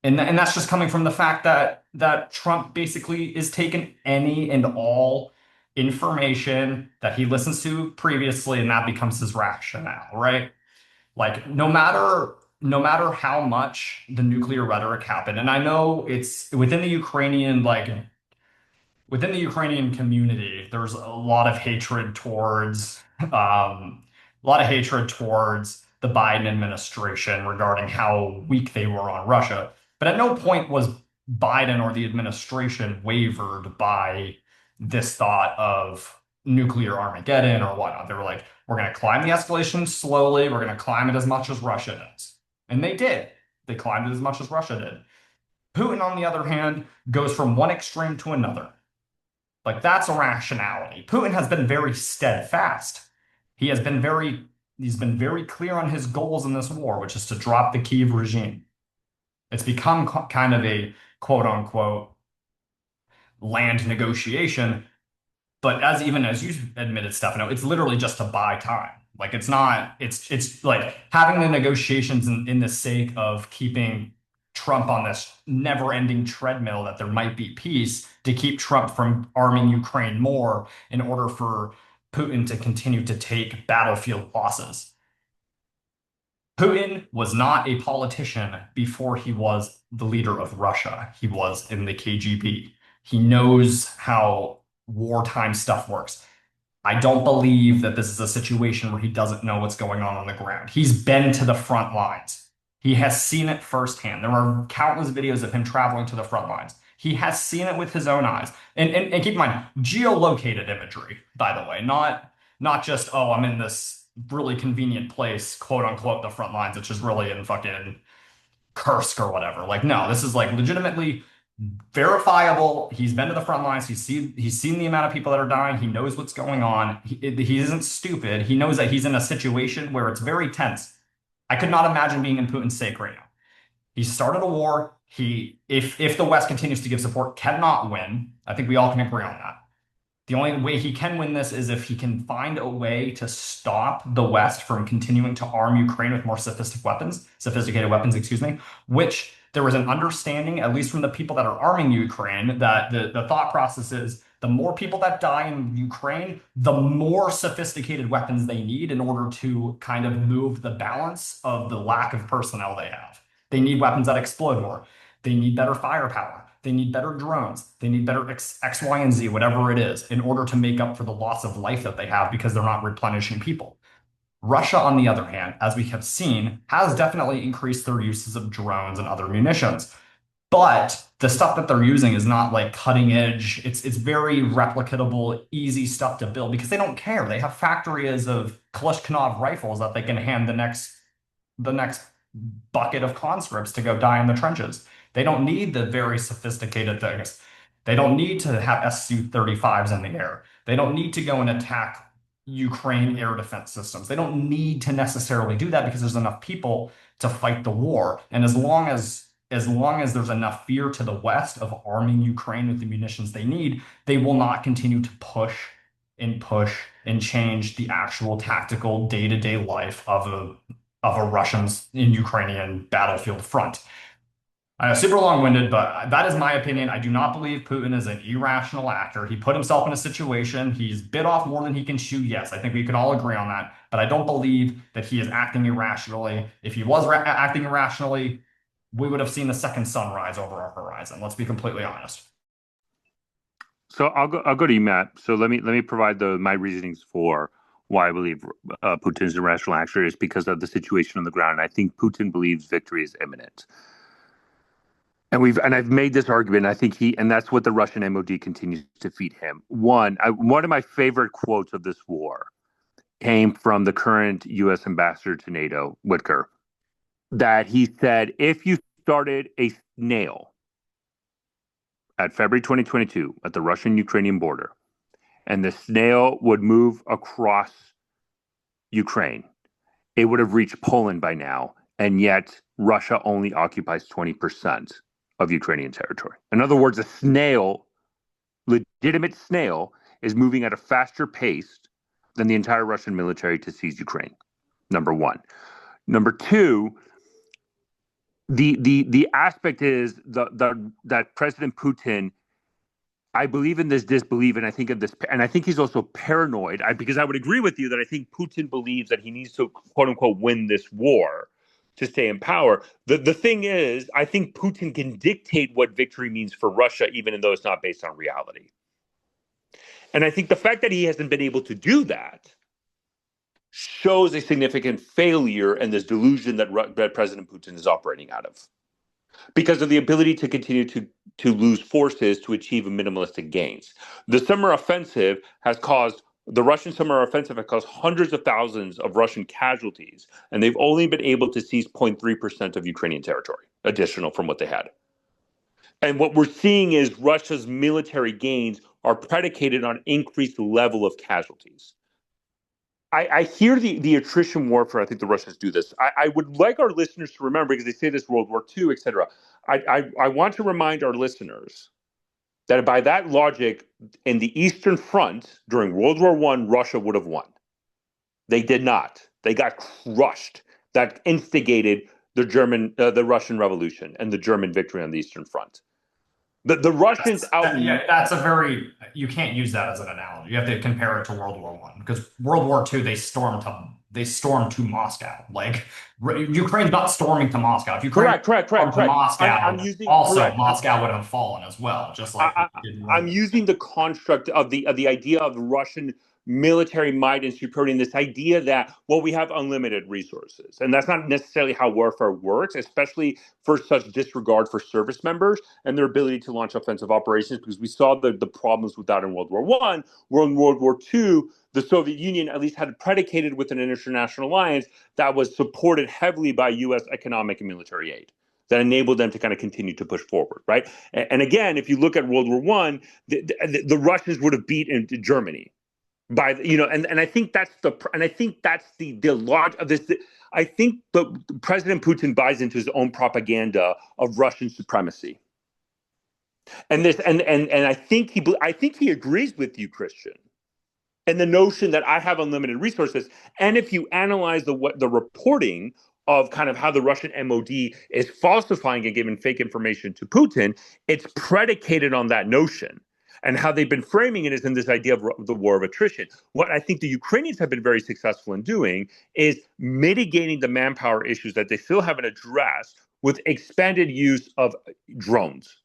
And that's just coming from the fact that Trump basically is taking any and all information that he listens to previously, and that becomes his rationale, right? Like no matter how much the nuclear rhetoric happened, and I know it's within the Ukrainian community, there's a lot of hatred towards the Biden administration regarding how weak they were on Russia. But at no point was Biden or the administration wavered by this thought of nuclear Armageddon or whatnot. They were like, we're going to climb the escalation slowly. We're going to climb it as much as Russia does. And they did. They climbed it as much as Russia did. Putin, on the other hand, goes from one extreme to another. Like, that's a rationality. Putin has been very steadfast. He's been very clear on his goals in this war, which is to drop the Kyiv regime. It's become kind of a quote unquote land negotiation, but as you admitted, Stefano, it's literally just to buy time. Like, it's like having the negotiations in the sake of keeping Trump on this never-ending treadmill that there might be peace, to keep Trump from arming Ukraine more in order for Putin to continue to take battlefield losses. Putin was not a politician before he was the leader of Russia. He was in the KGB. He knows how wartime stuff works. I don't believe that this is a situation where he doesn't know what's going on the ground. He's been to the front lines. He has seen it firsthand. There are countless videos of him traveling to the front lines. He has seen it with his own eyes. And keep in mind, geolocated imagery, by the way, not just, oh, I'm in this really convenient place, quote unquote, the front lines, which is really in fucking Kursk or whatever. Like, no, this is like legitimately verifiable. He's been to the front lines. He's seen the amount of people that are dying. He knows what's going on. He isn't stupid. He knows that he's in a situation where it's very tense. I could not imagine being in Putin's sake right now. He started a war. If the West continues to give support, cannot win. I think we all can agree on that. The only way he can win this is if he can find a way to stop the West from continuing to arm Ukraine with more sophisticated weapons, excuse me, which there was an understanding, at least from the people that are arming Ukraine, that the thought process is the more people that die in Ukraine, the more sophisticated weapons they need in order to kind of move the balance of the lack of personnel they have. They need weapons that explode more. They need better firepower. They need better drones. They need better X, Y, and Z, whatever it is, in order to make up for the loss of life that they have because they're not replenishing people. Russia, on the other hand, as we have seen, has definitely increased their uses of drones and other munitions. But the stuff that they're using is not like cutting edge. It's very replicatable, easy stuff to build because they don't care. They have factories of Kalashnikov rifles that they can hand the next bucket of conscripts to go die in the trenches. They don't need the very sophisticated things. They don't need to have Su-35s in the air. They don't need to go and attack Ukraine air defense systems. They don't need to necessarily do that because there's enough people to fight the war. And as long as there's enough fear to the West of arming Ukraine with the munitions they need, they will not continue to push and change the actual tactical day-to-day life of a Russian and Ukrainian battlefield front. Super long-winded, but that is my opinion. I do not believe Putin is an irrational actor. He put himself in a situation. He's bit off more than he can chew. Yes, I think we can all agree on that. But I don't believe that he is acting irrationally. If he was acting irrationally, we would have seen the second sunrise over our horizon. Let's be completely honest. So I'll go to you, Matt. So let me provide my reasonings for why I believe Putin's irrational action is because of the situation on the ground. I think Putin believes victory is imminent. And I've made this argument. I think and that's what the Russian MOD continues to feed him. One of my favorite quotes of this war came from the current U.S. ambassador to NATO, Whitaker, that he said, if you started a snail at February 2022 at the Russian-Ukrainian border, and the snail would move across Ukraine, it would have reached Poland by now, and yet Russia only occupies 20% of Ukrainian territory. In other words, a snail, legitimate snail, is moving at a faster pace than the entire Russian military to seize Ukraine. Number one. Number two, the aspect is that President Putin, I believe in this disbelief, and I think of this, and I think he's also paranoid. Because I would agree with you that I think Putin believes that he needs to quote unquote win this war to stay in power. The thing is, I think Putin can dictate what victory means for Russia, even though it's not based on reality. And I think the fact that he hasn't been able to do that shows a significant failure in this delusion that President Putin is operating out of, because of the ability to continue to lose forces to achieve minimalistic gains. The Russian summer offensive has caused hundreds of thousands of Russian casualties, and they've only been able to seize 0.3% of Ukrainian territory, additional from what they had. And what we're seeing is Russia's military gains are predicated on increased level of casualties. I hear the attrition warfare. I think the Russians do this. I would like our listeners to remember, because they say this World War II, et cetera. I want to remind our listeners that by that logic, in the Eastern Front during World War I, Russia would have won. They did not. They got crushed. That instigated the Russian Revolution and the German victory on the Eastern Front. The Russians you can't use that as an analogy. You have to compare it to World War I, because World War II they stormed to Moscow. Like Ukraine's not storming to Moscow. If Ukraine correct. stormed to Moscow, correct. Moscow would have fallen as well. Just like I'm using the construct of the idea of Russian military might and superiority, and this idea that, well, we have unlimited resources, and that's not necessarily how warfare works, especially for such disregard for service members and their ability to launch offensive operations, because we saw the problems with that in World War I. Where in World War II, the Soviet Union at least had predicated with an international alliance that was supported heavily by U.S. economic and military aid that enabled them to kind of continue to push forward, right? And again, if you look at World War I, the Russians would have beat into Germany. And I think that's the log of this. I think the President Putin buys into his own propaganda of Russian supremacy, and I think he agrees with you, Christian, and the notion that I have unlimited resources. And if you analyze the reporting of kind of how the Russian MOD is falsifying and giving fake information to Putin, it's predicated on that notion. And how they've been framing it is in this idea of the war of attrition. What I think the Ukrainians have been very successful in doing is mitigating the manpower issues that they still haven't addressed with expanded use of drones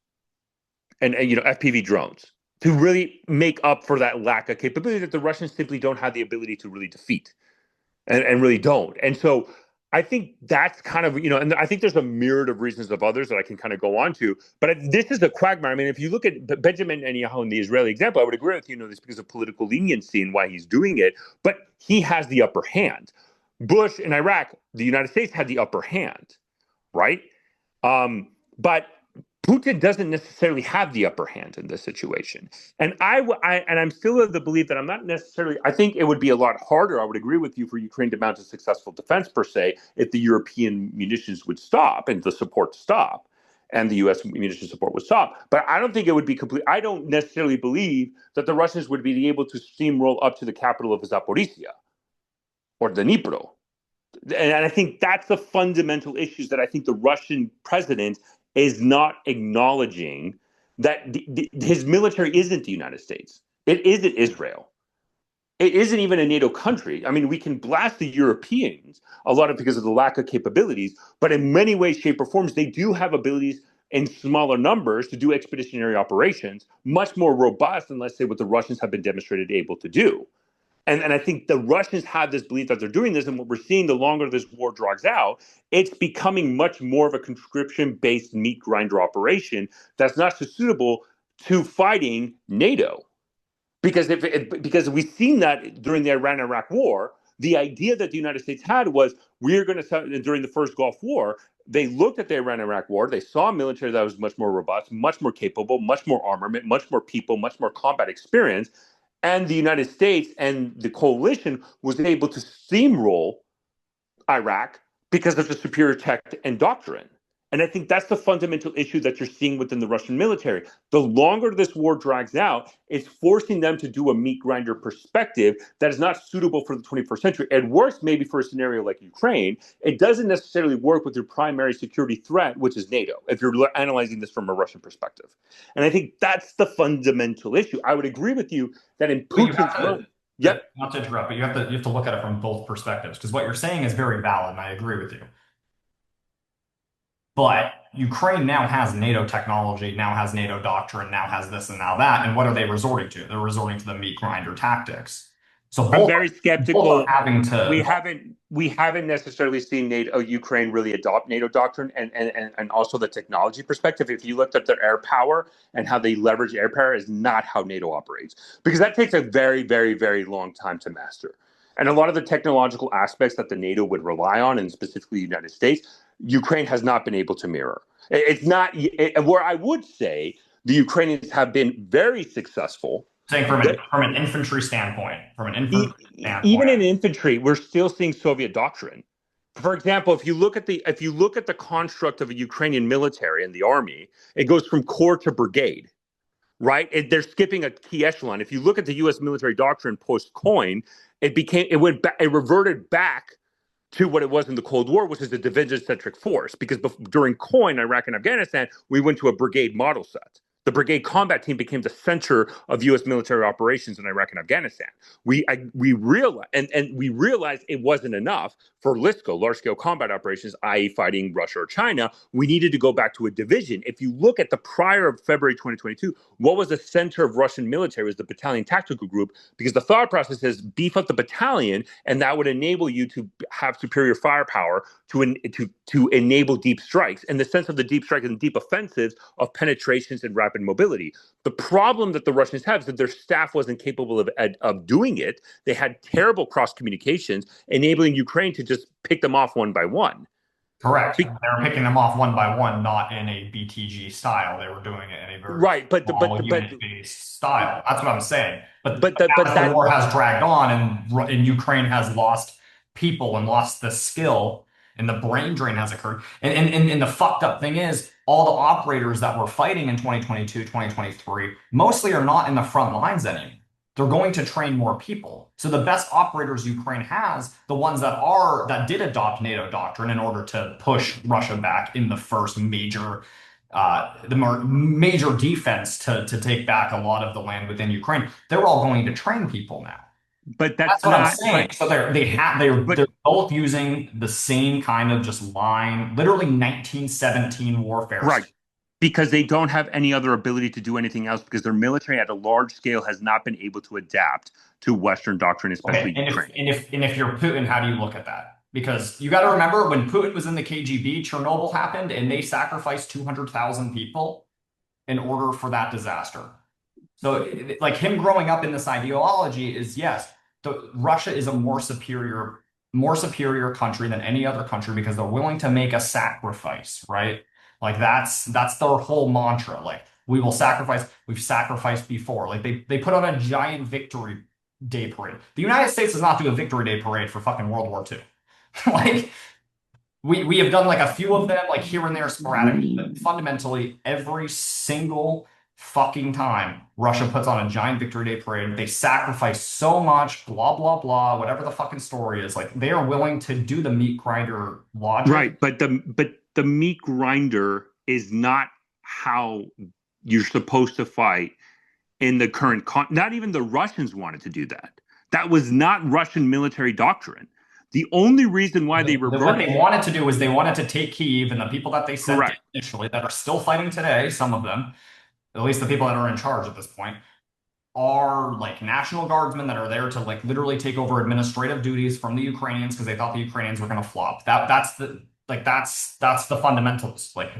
and FPV drones to really make up for that lack of capability that the Russians simply don't have the ability to really defeat, and really don't. And so I think that's kind of, and I think there's a myriad of reasons of others that I can kind of go on to, but this is a quagmire. I mean, if you look at Benjamin Netanyahu in the Israeli example, I would agree with this because of political leniency and why he's doing it, but he has the upper hand. Bush in Iraq, the United States had the upper hand, right? But Putin doesn't necessarily have the upper hand in this situation. And I'm still of the belief that I'm not necessarily, I think it would be a lot harder, I would agree with you, for Ukraine to mount a successful defense per se, if the European munitions would stop and the support stop, and the US munition support would stop. But I don't think it would be complete. I don't necessarily believe that the Russians would be able to steamroll up to the capital of Zaporizhia or Dnipro. And I think that's the fundamental issues that I think the Russian president is not acknowledging, that his military isn't the United States. It isn't Israel. It isn't even a NATO country. I mean, we can blast the Europeans a lot because of the lack of capabilities, but in many ways, shape, or forms, they do have abilities in smaller numbers to do expeditionary operations, much more robust than, let's say, what the Russians have been demonstrated able to do. And I think the Russians have this belief that they're doing this. And what we're seeing, the longer this war drags out, it's becoming much more of a conscription-based meat grinder operation that's not so suitable to fighting NATO. Because we've seen that during the Iran-Iraq war, the idea that the United States had was we're going to, during the first Gulf War, they looked at the Iran-Iraq war, they saw a military that was much more robust, much more capable, much more armament, much more people, much more combat experience, and the United States and the coalition was able to steamroll Iraq because of the superior tech and doctrine. And I think that's the fundamental issue that you're seeing within the Russian military. The longer this war drags out, it's forcing them to do a meat grinder perspective that is not suitable for the 21st century. It works maybe for a scenario like Ukraine. It doesn't necessarily work with your primary security threat, which is NATO, if you're analyzing this from a Russian perspective. And I think that's the fundamental issue. I would agree with you that in Putin's Yep. Not to interrupt, but you have to look at it from both perspectives, because what you're saying is very valid, and I agree with you. But Ukraine now has NATO technology, now has NATO doctrine, now has this and now that, and what are they resorting to? They're resorting to the meat grinder tactics. So I'm very skeptical. We haven't necessarily seen Ukraine really adopt NATO doctrine and also the technology perspective. If you looked at their air power and how they leverage air power is not how NATO operates, because that takes a very, very, very long time to master. And a lot of the technological aspects that the NATO would rely on, and specifically the United States, Ukraine has not been able to mirror. It's not where I would say the Ukrainians have been very successful. Saying from an infantry standpoint, even in infantry, we're still seeing Soviet doctrine. For example, if you look at the construct of a Ukrainian military and the army, it goes from corps to brigade, right? They're skipping a key echelon. If you look at the U.S. military doctrine post Coin, it reverted back to what it was in the Cold War, which is a division-centric force. Because during Coin, Iraq and Afghanistan, we went to a brigade model set. The brigade combat team became the center of U.S. military operations in Iraq and Afghanistan. We realized it wasn't enough for LSCO, large-scale combat operations, i.e. fighting Russia or China. We needed to go back to a division. If you look at the prior of February 2022, what was the center of Russian military was the battalion tactical group, because the thought process is beef up the battalion, and that would enable you to have superior firepower to enable deep strikes. And the sense of the deep strike and deep offensives of penetrations and rapid mobility. The problem that the Russians have is that their staff wasn't capable of doing it. They had terrible cross communications, enabling Ukraine to just pick them off one by one. Correct. They were picking them off one by one, not in a BTG style. They were doing it in a very unit-based style. That's what I'm saying. But the war has dragged on, and Ukraine has lost people and lost the skill, and the brain drain has occurred. And the fucked up thing is, all the operators that were fighting in 2022, 2023, mostly are not in the front lines anymore. They're going to train more people. So the best operators Ukraine has, the ones that did adopt NATO doctrine in order to push Russia back in the first major defense to take back a lot of the land within Ukraine, they're all going to train people now. But that's what I'm saying. So they're both using the same kind of just line, literally 1917 warfare. Right. Because they don't have any other ability to do anything else, because their military at a large scale has not been able to adapt to Western doctrine, especially Ukraine. If you're Putin, how do you look at that? Because you got to remember, when Putin was in the KGB, Chernobyl happened, and they sacrificed 200,000 people in order for that disaster. So like him growing up in this ideology is, yes, Russia is a more superior country than any other country because they're willing to make a sacrifice, right? Like that's their whole mantra. Like, we will sacrifice. We've sacrificed before. Like they put on a giant victory day parade. The United States does not do a victory day parade for fucking World War II. Like we have done like a few of them, like here and there sporadically, but fundamentally every single fucking time Russia puts on a giant victory day parade, they sacrifice so much, blah blah blah, whatever the fucking story is. Like, they are willing to do the meat grinder logic. Right, but the meat grinder is not how you're supposed to fight in the current not even the Russians wanted to do that. That was not Russian military doctrine. The only reason why they What reverted, they wanted to do was they wanted to take Kyiv, and the people that they sent in correct. initially that are still fighting today, some of them, at least the people that are in charge at this point, are like National Guardsmen that are there to like literally take over administrative duties from the Ukrainians because they thought the Ukrainians were going to flop. That's the fundamentals. Like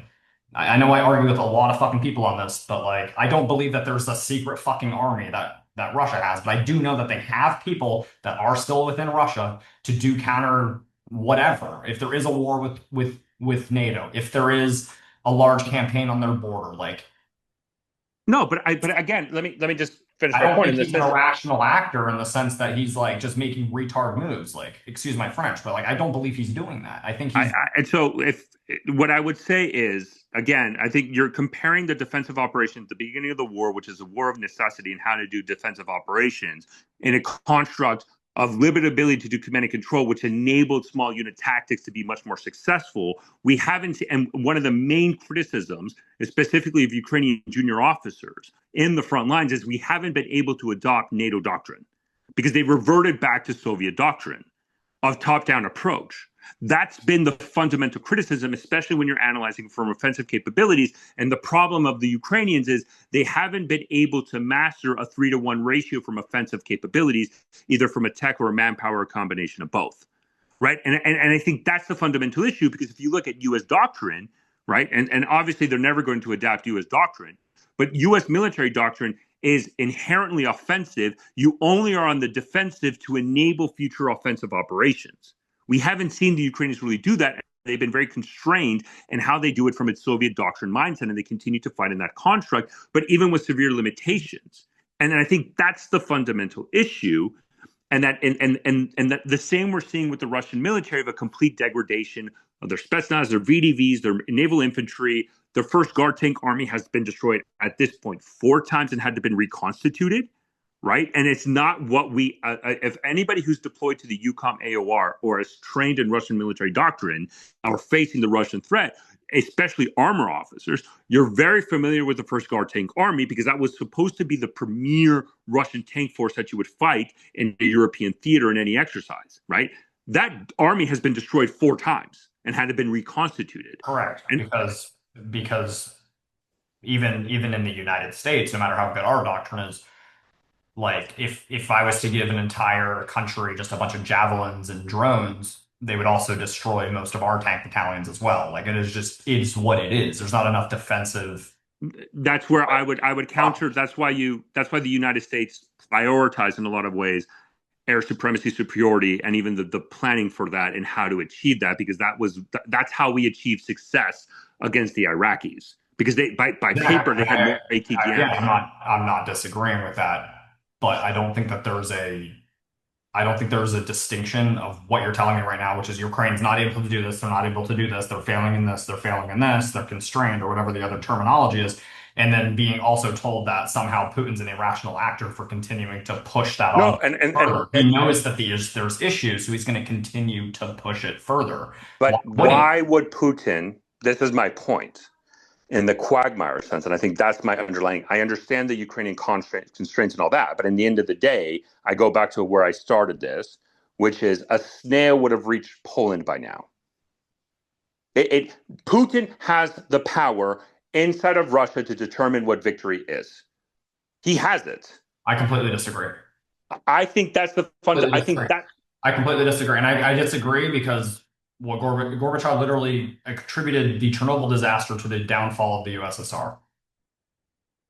I know I argue with a lot of fucking people on this, but like I don't believe that there's a secret fucking army that Russia has, but I do know that they have people that are still within Russia to do counter whatever. If there is a war with NATO, if there is a large campaign on their border, like No, but again, let me just finish I my don't point in think this he's an sense. irrational actor in the sense that he's like just making retard moves. Like, excuse my French, but like I don't believe he's doing that. I think he's And so if what I would say is, again, I think you're comparing the defensive operation at the beginning of the war, which is a war of necessity and how to do defensive operations in a construct of limited ability to do command and control, which enabled small unit tactics to be much more successful. We haven't seen, and one of the main criticisms, specifically of Ukrainian junior officers in the front lines, is we haven't been able to adopt NATO doctrine because they reverted back to Soviet doctrine of top-down approach. That's been the fundamental criticism, especially when you're analyzing from offensive capabilities. And the problem of the Ukrainians is they haven't been able to master a 3-to-1 ratio from offensive capabilities, either from a tech or a manpower, or a combination of both. Right. And I think that's the fundamental issue, because if you look at US doctrine, right, and obviously they're never going to adapt US doctrine, but US military doctrine is inherently offensive. You only are on the defensive to enable future offensive operations. We haven't seen the Ukrainians really do that. They've been very constrained in how they do it from its Soviet doctrine mindset, and they continue to fight in that construct, but even with severe limitations. And I think that's the fundamental issue. And that the same we're seeing with the Russian military, of a complete degradation of their Spetsnaz, their VDVs, their naval infantry. Their first guard tank army has been destroyed at this point 4 times and had to been reconstituted, right? And it's not what we, if anybody who's deployed to the EUCOM AOR or is trained in Russian military doctrine or facing the Russian threat, especially armor officers, you're very familiar with the First Guard Tank Army, because that was supposed to be the premier Russian tank force that you would fight in the European theater in any exercise, right? That army has been destroyed 4 times and had been reconstituted. correct And because even in the United States, no matter how good our doctrine is, like if I was to give an entire country just a bunch of javelins and drones, they would also destroy most of our tank battalions as well. Like it's what it is. There's not enough defensive. that's where I would counter. That's why the United States prioritize in a lot of ways air supremacy, superiority, and even the planning for that and how to achieve that, because that's how we achieve success against the Iraqis, because they by paper they had more ATGMs. Yeah, I'm not disagreeing with that, but I don't think there's a distinction of what you're telling me right now, which is Ukraine's not able to do this, they're not able to do this, they're failing in this, they're failing in this, they're constrained, or whatever the other terminology is, and then being also told that somehow Putin's an irrational actor for continuing to push that No, on further. He knows that there's issues, so he's going to continue to push it further. but Why why would Putin? This is my point in the quagmire sense, and I think that's my underlying. I understand the Ukrainian constraints and all that, but in the end of the day, I go back to where I started this, which is a snail would have reached Poland by now. Putin has the power inside of Russia to determine what victory is. He has it. I completely disagree. I think that's the fun. I think that I completely disagree. And I disagree because what Gorbachev literally attributed the Chernobyl disaster to the downfall of the USSR.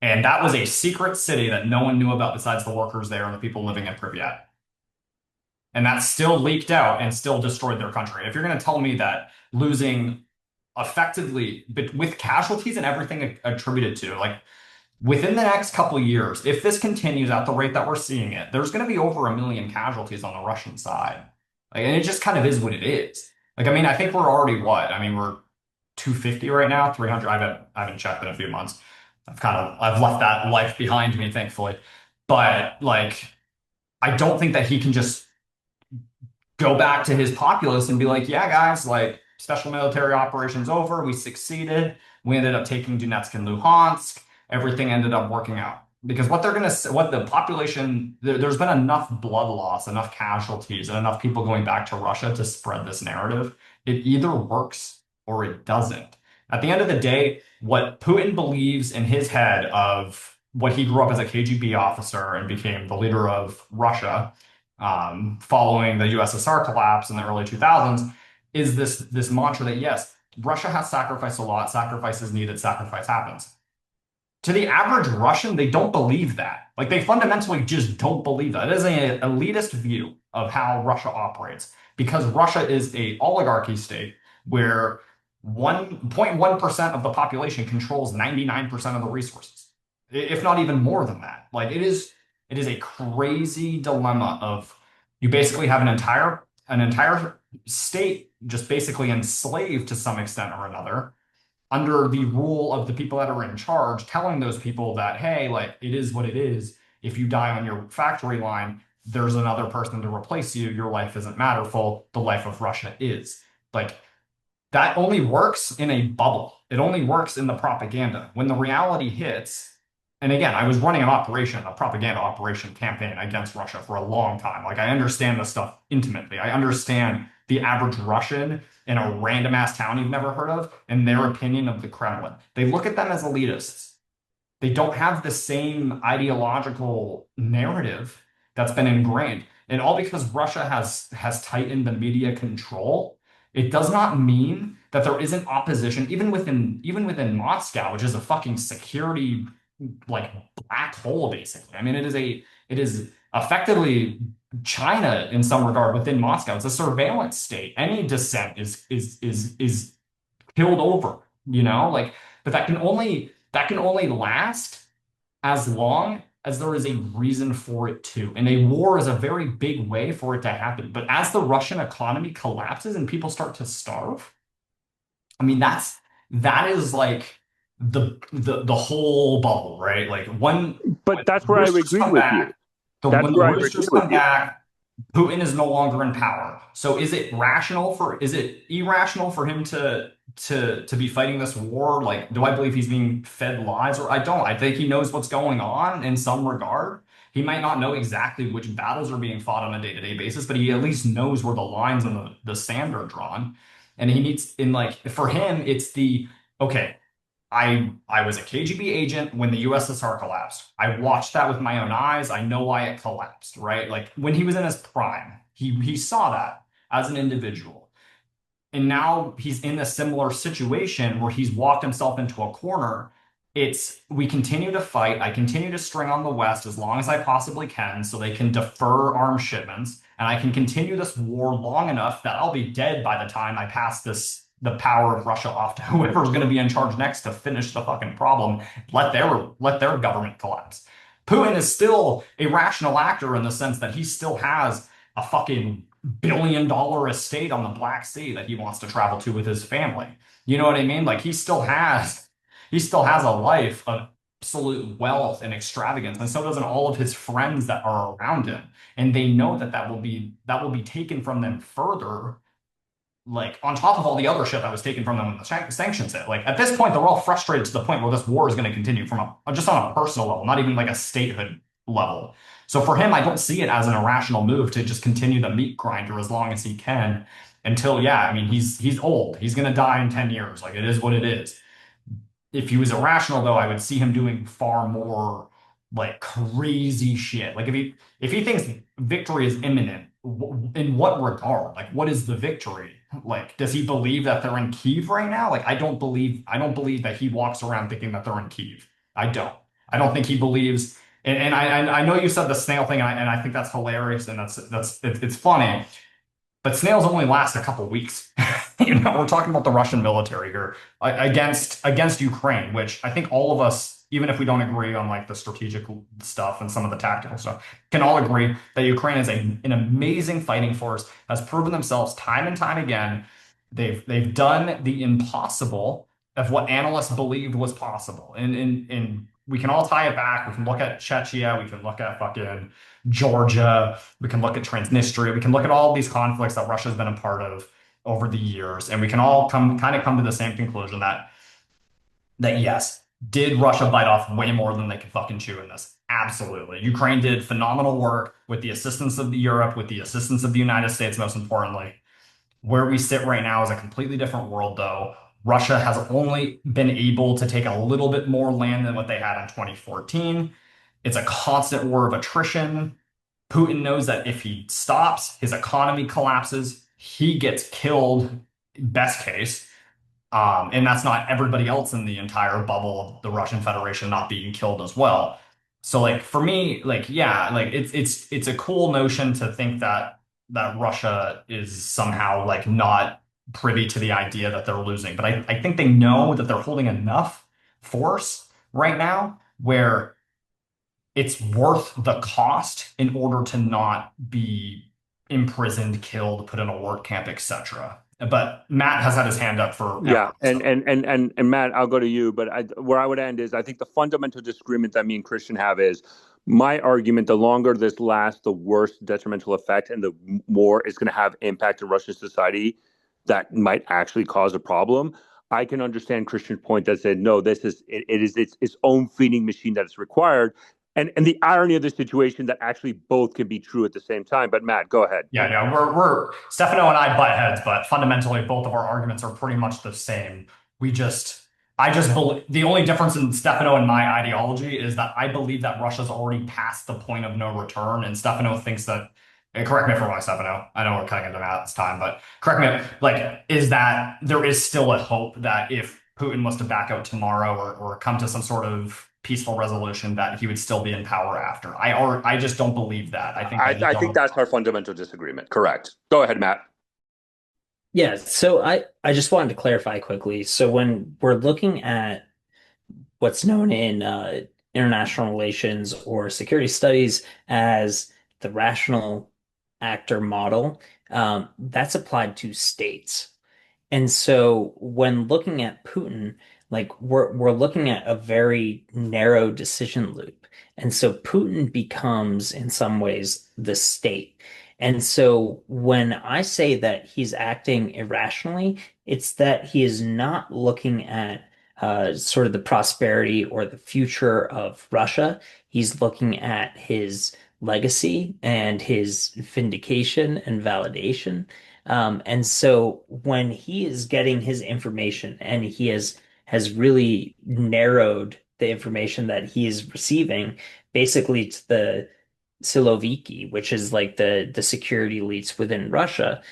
And that was a secret city that no one knew about besides the workers there and the people living in Pripyat. And that still leaked out and still destroyed their country. If you're going to tell me that losing effectively, but with casualties and everything attributed to, like within the next couple of years, if this continues at the rate that we're seeing it, there's going to be over 1 million casualties on the Russian side. Like, and it just kind of is what it is. Like, I mean, I think we're already what? I mean, we're 250 right now, 300. I haven't checked in a few months. I've left that life behind me, thankfully. But like, I don't think that he can just go back to his populace and be like, yeah, guys, like special military operations over. We succeeded. We ended up taking Donetsk and Luhansk. Everything ended up working out. Because what they're going to, what the population, there's been enough blood loss, enough casualties, and enough people going back to Russia to spread this narrative. It either works or it doesn't. At the end of the day, what Putin believes in his head of what he grew up as a KGB officer and became the leader of Russia, following the USSR collapse in the early 2000s, is this mantra that yes, Russia has sacrificed a lot, sacrifice is needed, sacrifice happens. To the average Russian, they don't believe that. Like they fundamentally just don't believe that. It is an elitist view of how Russia operates because Russia is a oligarchy state where 1.1% of the population controls 99% of the resources, if not even more than that. Like it is a crazy dilemma of you basically have an entire state just basically enslaved to some extent or another under the rule of the people that are in charge, telling those people that, hey, like it is what it is. If you die on your factory line, there's another person to replace you. Your life isn't matterful. The life of Russia is. Like that only works in a bubble. It only works in the propaganda. When the reality hits, and again, I was running a propaganda operation campaign against Russia for a long time. Like I understand this stuff intimately. I understand the average Russian in a random ass town you've never heard of and their opinion of the Kremlin. They look at them as elitists. They don't have the same ideological narrative that's been ingrained. And all because Russia has tightened the media control, it does not mean that there isn't opposition, even within Moscow, which is a fucking security like black hole, basically. I mean, it is effectively China in some regard within Moscow. It's a surveillance state. Any dissent is killed over, like, but that can only last as long as there is a reason for it to. And a war is a very big way for it to happen. But as the Russian economy collapses and people start to starve, I mean, that is like the whole bubble, right? Like when But that's the where I roosters agree come with you. back, That's when the where I agree roosters with come you. back, Putin is no longer in power. So is it irrational for him to be fighting this war? Like, do I believe he's being fed lies or I don't? I think he knows what's going on in some regard. He might not know exactly which battles are being fought on a day-to-day basis, but he at least knows where the lines in the sand are drawn. And he needs in like for him, it's the okay. I was a KGB agent when the USSR collapsed. I watched that with my own eyes. I know why it collapsed, right? Like when he was in his prime, he saw that as an individual. And now he's in a similar situation where he's walked himself into a corner. It's we continue to fight. I continue to string on the West as long as I possibly can so they can defer arms shipments. And I can continue this war long enough that I'll be dead by the time I pass the power of Russia off to whoever's going to be in charge next to finish the fucking problem. Let their government collapse. Putin is still a rational actor in the sense that he still has a fucking billion-dollar estate on the Black Sea that he wants to travel to with his family. You know what I mean? Like he still has a life of absolute wealth and extravagance, and so does all of his friends that are around him. And they know that will be taken from them further, like on top of all the other shit that was taken from them when the sanctions hit. Like at this point, they're all frustrated to the point where this war is going to continue from just on a personal level, not even like a statehood level. So for him, I don't see it as an irrational move to just continue the meat grinder as long as he can until, yeah, I mean, he's old. He's going to die in 10 years. Like it is what it is. If he was irrational, though, I would see him doing far more like crazy shit. Like if he thinks victory is imminent, in what regard? Like, what is the victory? Like, does he believe that they're in Kyiv right now? Like, I don't believe that he walks around thinking that they're in Kyiv. I don't. I don't think he believes. And I know you said the snail thing, and I think that's hilarious, and it's funny. But snails only last a couple weeks. We're talking about the Russian military here against Ukraine, which I think all of us, even if we don't agree on like the strategic stuff and some of the tactical stuff, can all agree that Ukraine is an amazing fighting force, has proven themselves time and time again. They've done the impossible of what analysts believed was possible. And we can all tie it back. We can look at Chechnya, we can look at fucking Georgia, we can look at Transnistria, we can look at all these conflicts that Russia's been a part of over the years, and we can all come to the same conclusion that yes, Did Russia bite off way more than they could fucking chew in this? Absolutely. Ukraine did phenomenal work with the assistance of Europe, with the assistance of the United States, most importantly. Where we sit right now is a completely different world, though. Russia has only been able to take a little bit more land than what they had in 2014. It's a constant war of attrition. Putin knows that if he stops, his economy collapses, he gets killed, best case. And that's not everybody else in the entire bubble of the Russian Federation not being killed as well. So like for me, like yeah, like it's a cool notion to think that Russia is somehow like not privy to the idea that they're losing. But I think they know that they're holding enough force right now where it's worth the cost in order to not be imprisoned, killed, put in a work camp, etc. But Matt has had his hand up forever. Yeah, and Matt, I'll go to you, but where I would end is I think the fundamental disagreement that me and Christian have is my argument: the longer this lasts, the worse detrimental effect, and the more it's going to have impact in Russian society that might actually cause a problem. I can understand Christian's point that said no, this is it is its own feeding machine that is required, and the irony of the situation that actually both can be true at the same time. But Matt, go ahead. Yeah, no, we're Stefano and I butt heads, but fundamentally both of our arguments are pretty much the same. We just I just believe the only difference in Stefano and my ideology is that I believe that Russia's already past the point of no return, and Stefano thinks that and correct me if I'm wrong, Stefano. I know we're cutting into Matt's time, but correct me, like, is that there is still a hope that if Putin was to back out tomorrow or come to some sort of peaceful resolution that he would still be in power after. I just don't believe that. I think that you I think don't. that's our fundamental disagreement. Correct. Go ahead, Matt. Yeah, so I just wanted to clarify quickly. So when we're looking at what's known in international relations or security studies as the rational actor model, that's applied to states. And so when looking at Putin, like we're looking at a very narrow decision loop. And so Putin becomes in some ways the state. And so when I say that he's acting irrationally, it's that he is not looking at sort of the prosperity or the future of Russia. He's looking at his legacy and his vindication and validation. And so when he is getting his information and he has really narrowed the information that he is receiving basically to the Siloviki, which is like the security elites within Russia.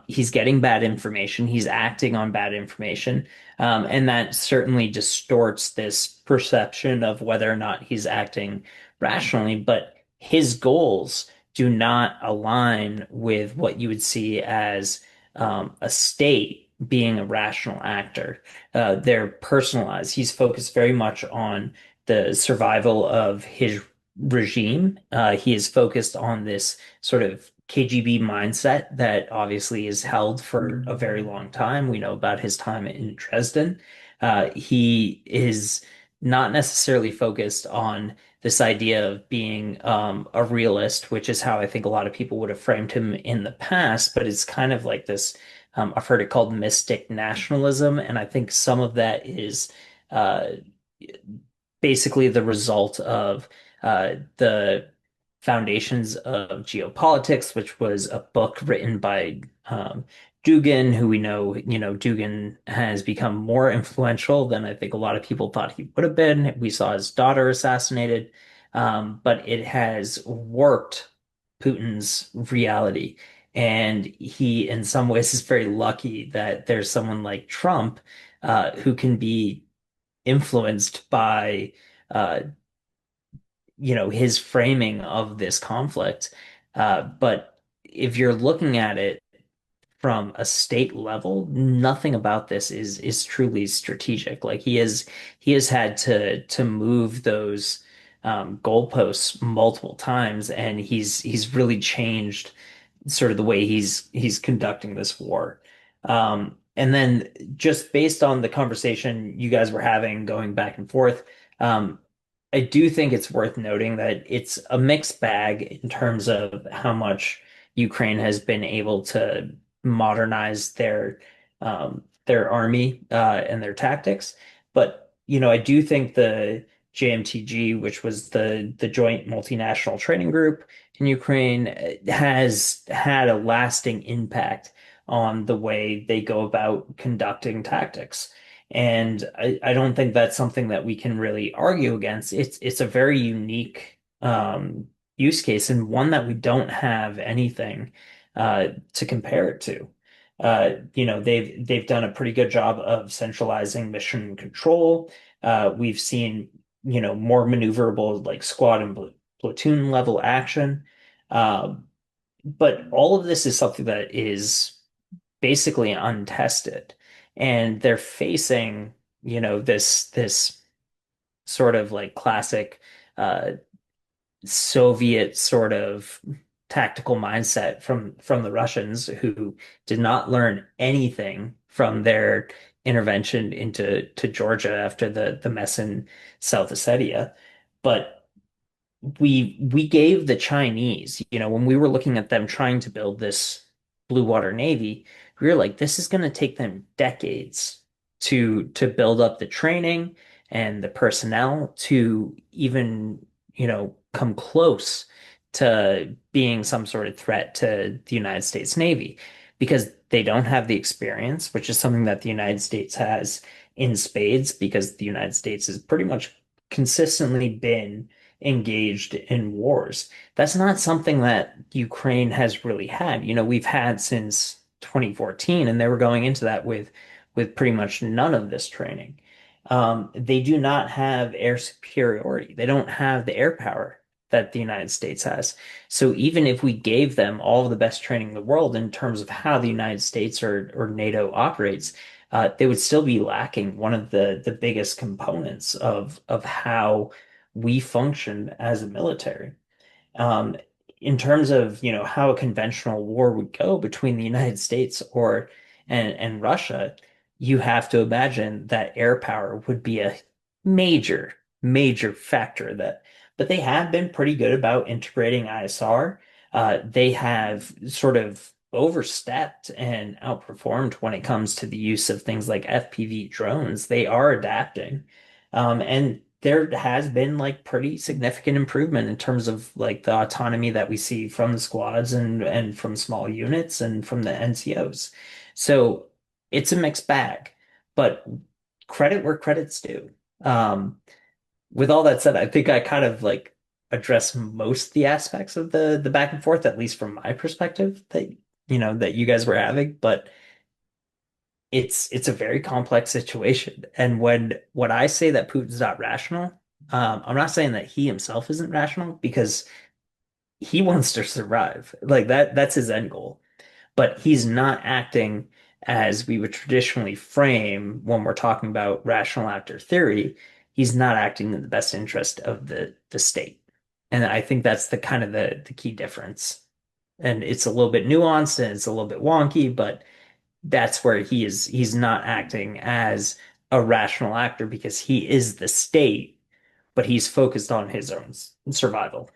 He's getting bad information. He's acting on bad information, and that certainly distorts this perception of whether or not he's acting rationally. But his goals do not align with what you would see as a state being a rational actor. They're personalized. He's focused very much on the survival of his regime. He is focused on this sort of KGB mindset that obviously is held for a very long time. We know about his time in Dresden. He is not necessarily focused on this idea of being a realist, which is how I think a lot of people would have framed him in the past, but it's kind of like this, I've heard it called mystic nationalism, and I think some of that is uh, basically the result of the Foundations of Geopolitics, which was a book written by Dugin, who we know, Dugin has become more influential than I think a lot of people thought he would have been. We saw his daughter assassinated, but it has warped Putin's reality. And he, in some ways, is very lucky that there's someone like Trump who can be influenced by uh, his framing of this conflict. But if you're looking at it from a state level, nothing about this is truly strategic. Like he has had to move those goalposts multiple times, and he's really changed sort of the way he's conducting this war. And then just based on the conversation you guys were having going back and forth, I do think it's worth noting that it's a mixed bag in terms of how much Ukraine has been able to modernize their army and their tactics. But I do think the JMTG, which was the Joint Multinational Training Group in Ukraine, has had a lasting impact on the way they go about conducting tactics. And I don't think that's something that we can really argue against. It's a very unique use case and one that we don't have anything to compare it to. They've done a pretty good job of centralizing mission control. We've seen, more maneuverable like squad and platoon level action. Um, but all of this is something that is basically untested. And they're facing, this sort of like classic uh, Soviet sort of tactical mindset from the Russians who did not learn anything from their intervention into Georgia after the mess in South Ossetia. But we gave the Chinese, when we were looking at them trying to build this blue water navy, we were like, this is going to take them decades to build up the training and the personnel to even, come close to being some sort of threat to the United States Navy because they don't have the experience, which is something that the United States has in spades because the United States has pretty much consistently been engaged in wars. That's not something that Ukraine has really had. We've had since 2014, and they were going into that with pretty much none of this training. They do not have air superiority. They don't have the air power that the United States has. So even if we gave them all of the best training in the world in terms of how the United States or NATO operates, they would still be lacking one of the biggest components of how we function as a military. Um, in terms of, how a conventional war would go between the United States and Russia, you have to imagine that air power would be a major, major factor but they have been pretty good about integrating ISR. They have sort of overstepped and outperformed when it comes to the use of things like FPV drones. They are adapting. And there has been like pretty significant improvement in terms of like the autonomy that we see from the squads and from small units and from the NCOs. So it's a mixed bag, but credit where credit's due. With all that said, I think I kind of like address most of the aspects of the back and forth, at least from my perspective, that you guys were having, but it's a very complex situation. And when I say that Putin's not rational, I'm not saying that he himself isn't rational because he wants to survive. Like that's his end goal. But he's not acting as we would traditionally frame when we're talking about rational actor theory. He's not acting in the best interest of the state. And I think that's the kind of the key difference. And it's a little bit nuanced and it's a little bit wonky, but that's where he's not acting as a rational actor because he is the state, but he's focused on his own survival.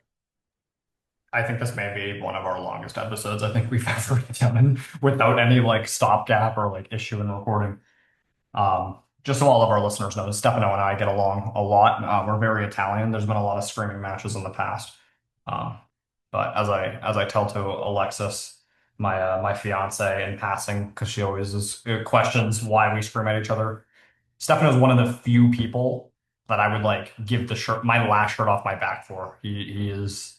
I think this may be one of our longest episodes I think we've ever done without any like stopgap or like issue in recording. Just so all of our listeners know, Stefano and I get along a lot. We're very Italian. There's been a lot of screaming matches in the past. Um, but as I tell to Alexis, my fiance in passing, because she always questions why we scream at each other. Stefano is one of the few people that I would like give my last shirt off my back for. He is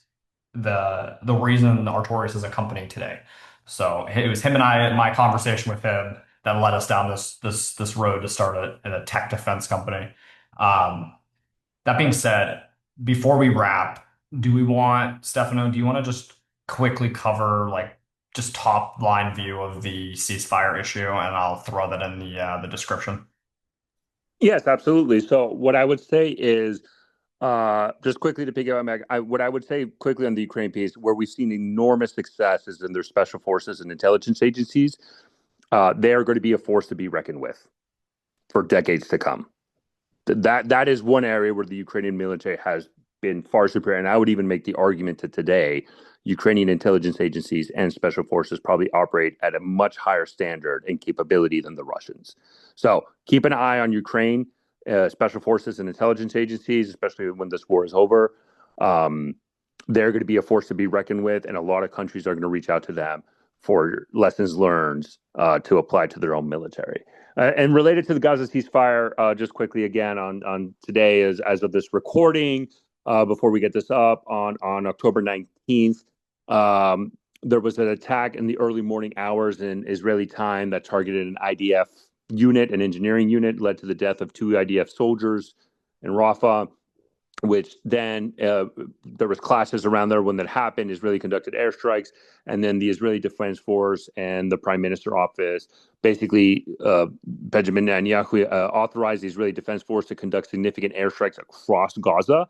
the reason Artorias is a company today. So it was him and I, my conversation with him that led us down this road to start a tech defense company. Um, that being said, before we wrap, Stefano, do you want to just quickly cover like just top line view of the ceasefire issue, and I'll throw that in the description. Yes, absolutely. So what I would say is just quickly to pick up on Meg, what I would say quickly on the Ukraine piece, where we've seen enormous successes in their special forces and intelligence agencies, they are going to be a force to be reckoned with for decades to come. That is one area where the Ukrainian military has been far superior, and I would even make the argument that today Ukrainian intelligence agencies and special forces probably operate at a much higher standard and capability than the Russians. So keep an eye on Ukraine. special forces and intelligence agencies, especially when this war is over. Um, they're going to be a force to be reckoned with, and a lot of countries are going to reach out to them for lessons learned to apply to their own military. And related to the Gaza ceasefire, just quickly again on today, as of this recording, before we get this up on October 19th, there was an attack in the early morning hours in Israeli time that targeted an IDF unit, an engineering unit, led to the death of two IDF soldiers in Rafah, which then there was clashes around there when that happened. Israeli conducted airstrikes, and then the Israeli Defense Force and the Prime Minister office, basically Benjamin Netanyahu, authorized the Israeli Defense Force to conduct significant airstrikes across Gaza,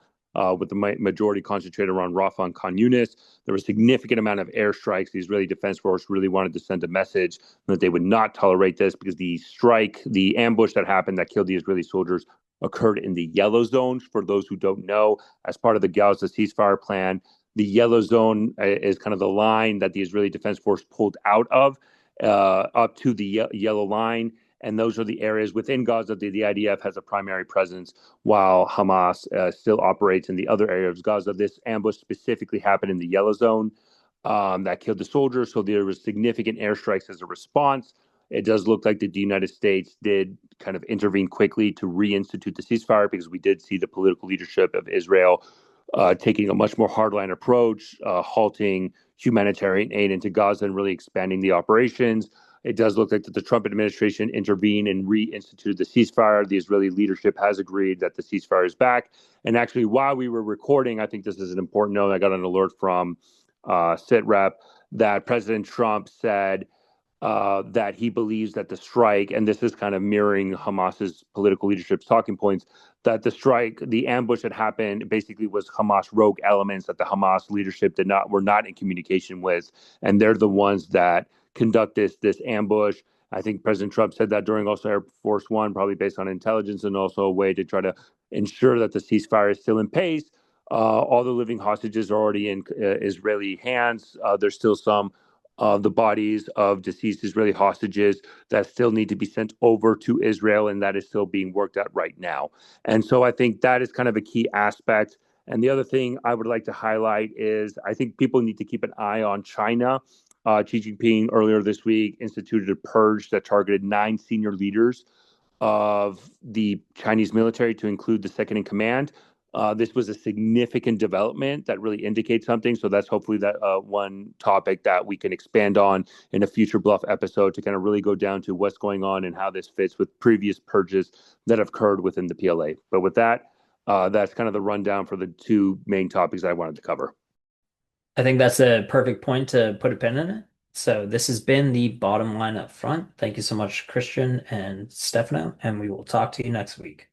with the majority concentrated around Rafah and Khan Yunis. There was a significant amount of airstrikes. The Israeli Defense Force really wanted to send a message that they would not tolerate this, because the ambush that happened that killed the Israeli soldiers occurred in the yellow zone. For those who don't know, as part of the Gaza ceasefire plan, the yellow zone is kind of the line that the Israeli Defense Force pulled out of, up to the yellow line. And those are the areas within Gaza that the IDF has a primary presence, while Hamas still operates in the other areas of Gaza. This ambush specifically happened in the yellow zone, that killed the soldiers. So there was significant airstrikes as a response. It does look like the United States did kind of intervene quickly to reinstitute the ceasefire, because we did see the political leadership of Israel taking a much more hardline approach, halting humanitarian aid into Gaza and really expanding the operations. It does look like that the Trump administration intervened and reinstituted the ceasefire. The Israeli leadership has agreed that the ceasefire is back. And actually, while we were recording, I think this is an important note. I got an alert from SITREP that President Trump said that he believes that the strike, and this is kind of mirroring Hamas's political leadership's talking points, that the strike, the ambush that happened, basically was Hamas rogue elements that the Hamas leadership were not in communication with, and they're the ones that conduct this ambush. I think President Trump said that during also Air Force One, probably based on intelligence, and also a way to try to ensure that the ceasefire is still in place. All the living hostages are already in Israeli hands. There's still some the bodies of deceased Israeli hostages that still need to be sent over to Israel, and that is still being worked at right now. And so I think that is kind of a key aspect. And the other thing I would like to highlight is I think people need to keep an eye on China. Xi Jinping earlier this week instituted a purge that targeted 9 senior leaders of the Chinese military, to include the second in command. This was a significant development that really indicates something. So that's hopefully that one topic that we can expand on in a future Bluff episode, to kind of really go down to what's going on and how this fits with previous purges that have occurred within the PLA. But with that, that's kind of the rundown for the two main topics I wanted to cover. I think that's a perfect point to put a pin in it. So this has been the bottom line up front. Thank you so much, Christian and Stefano, and we will talk to you next week.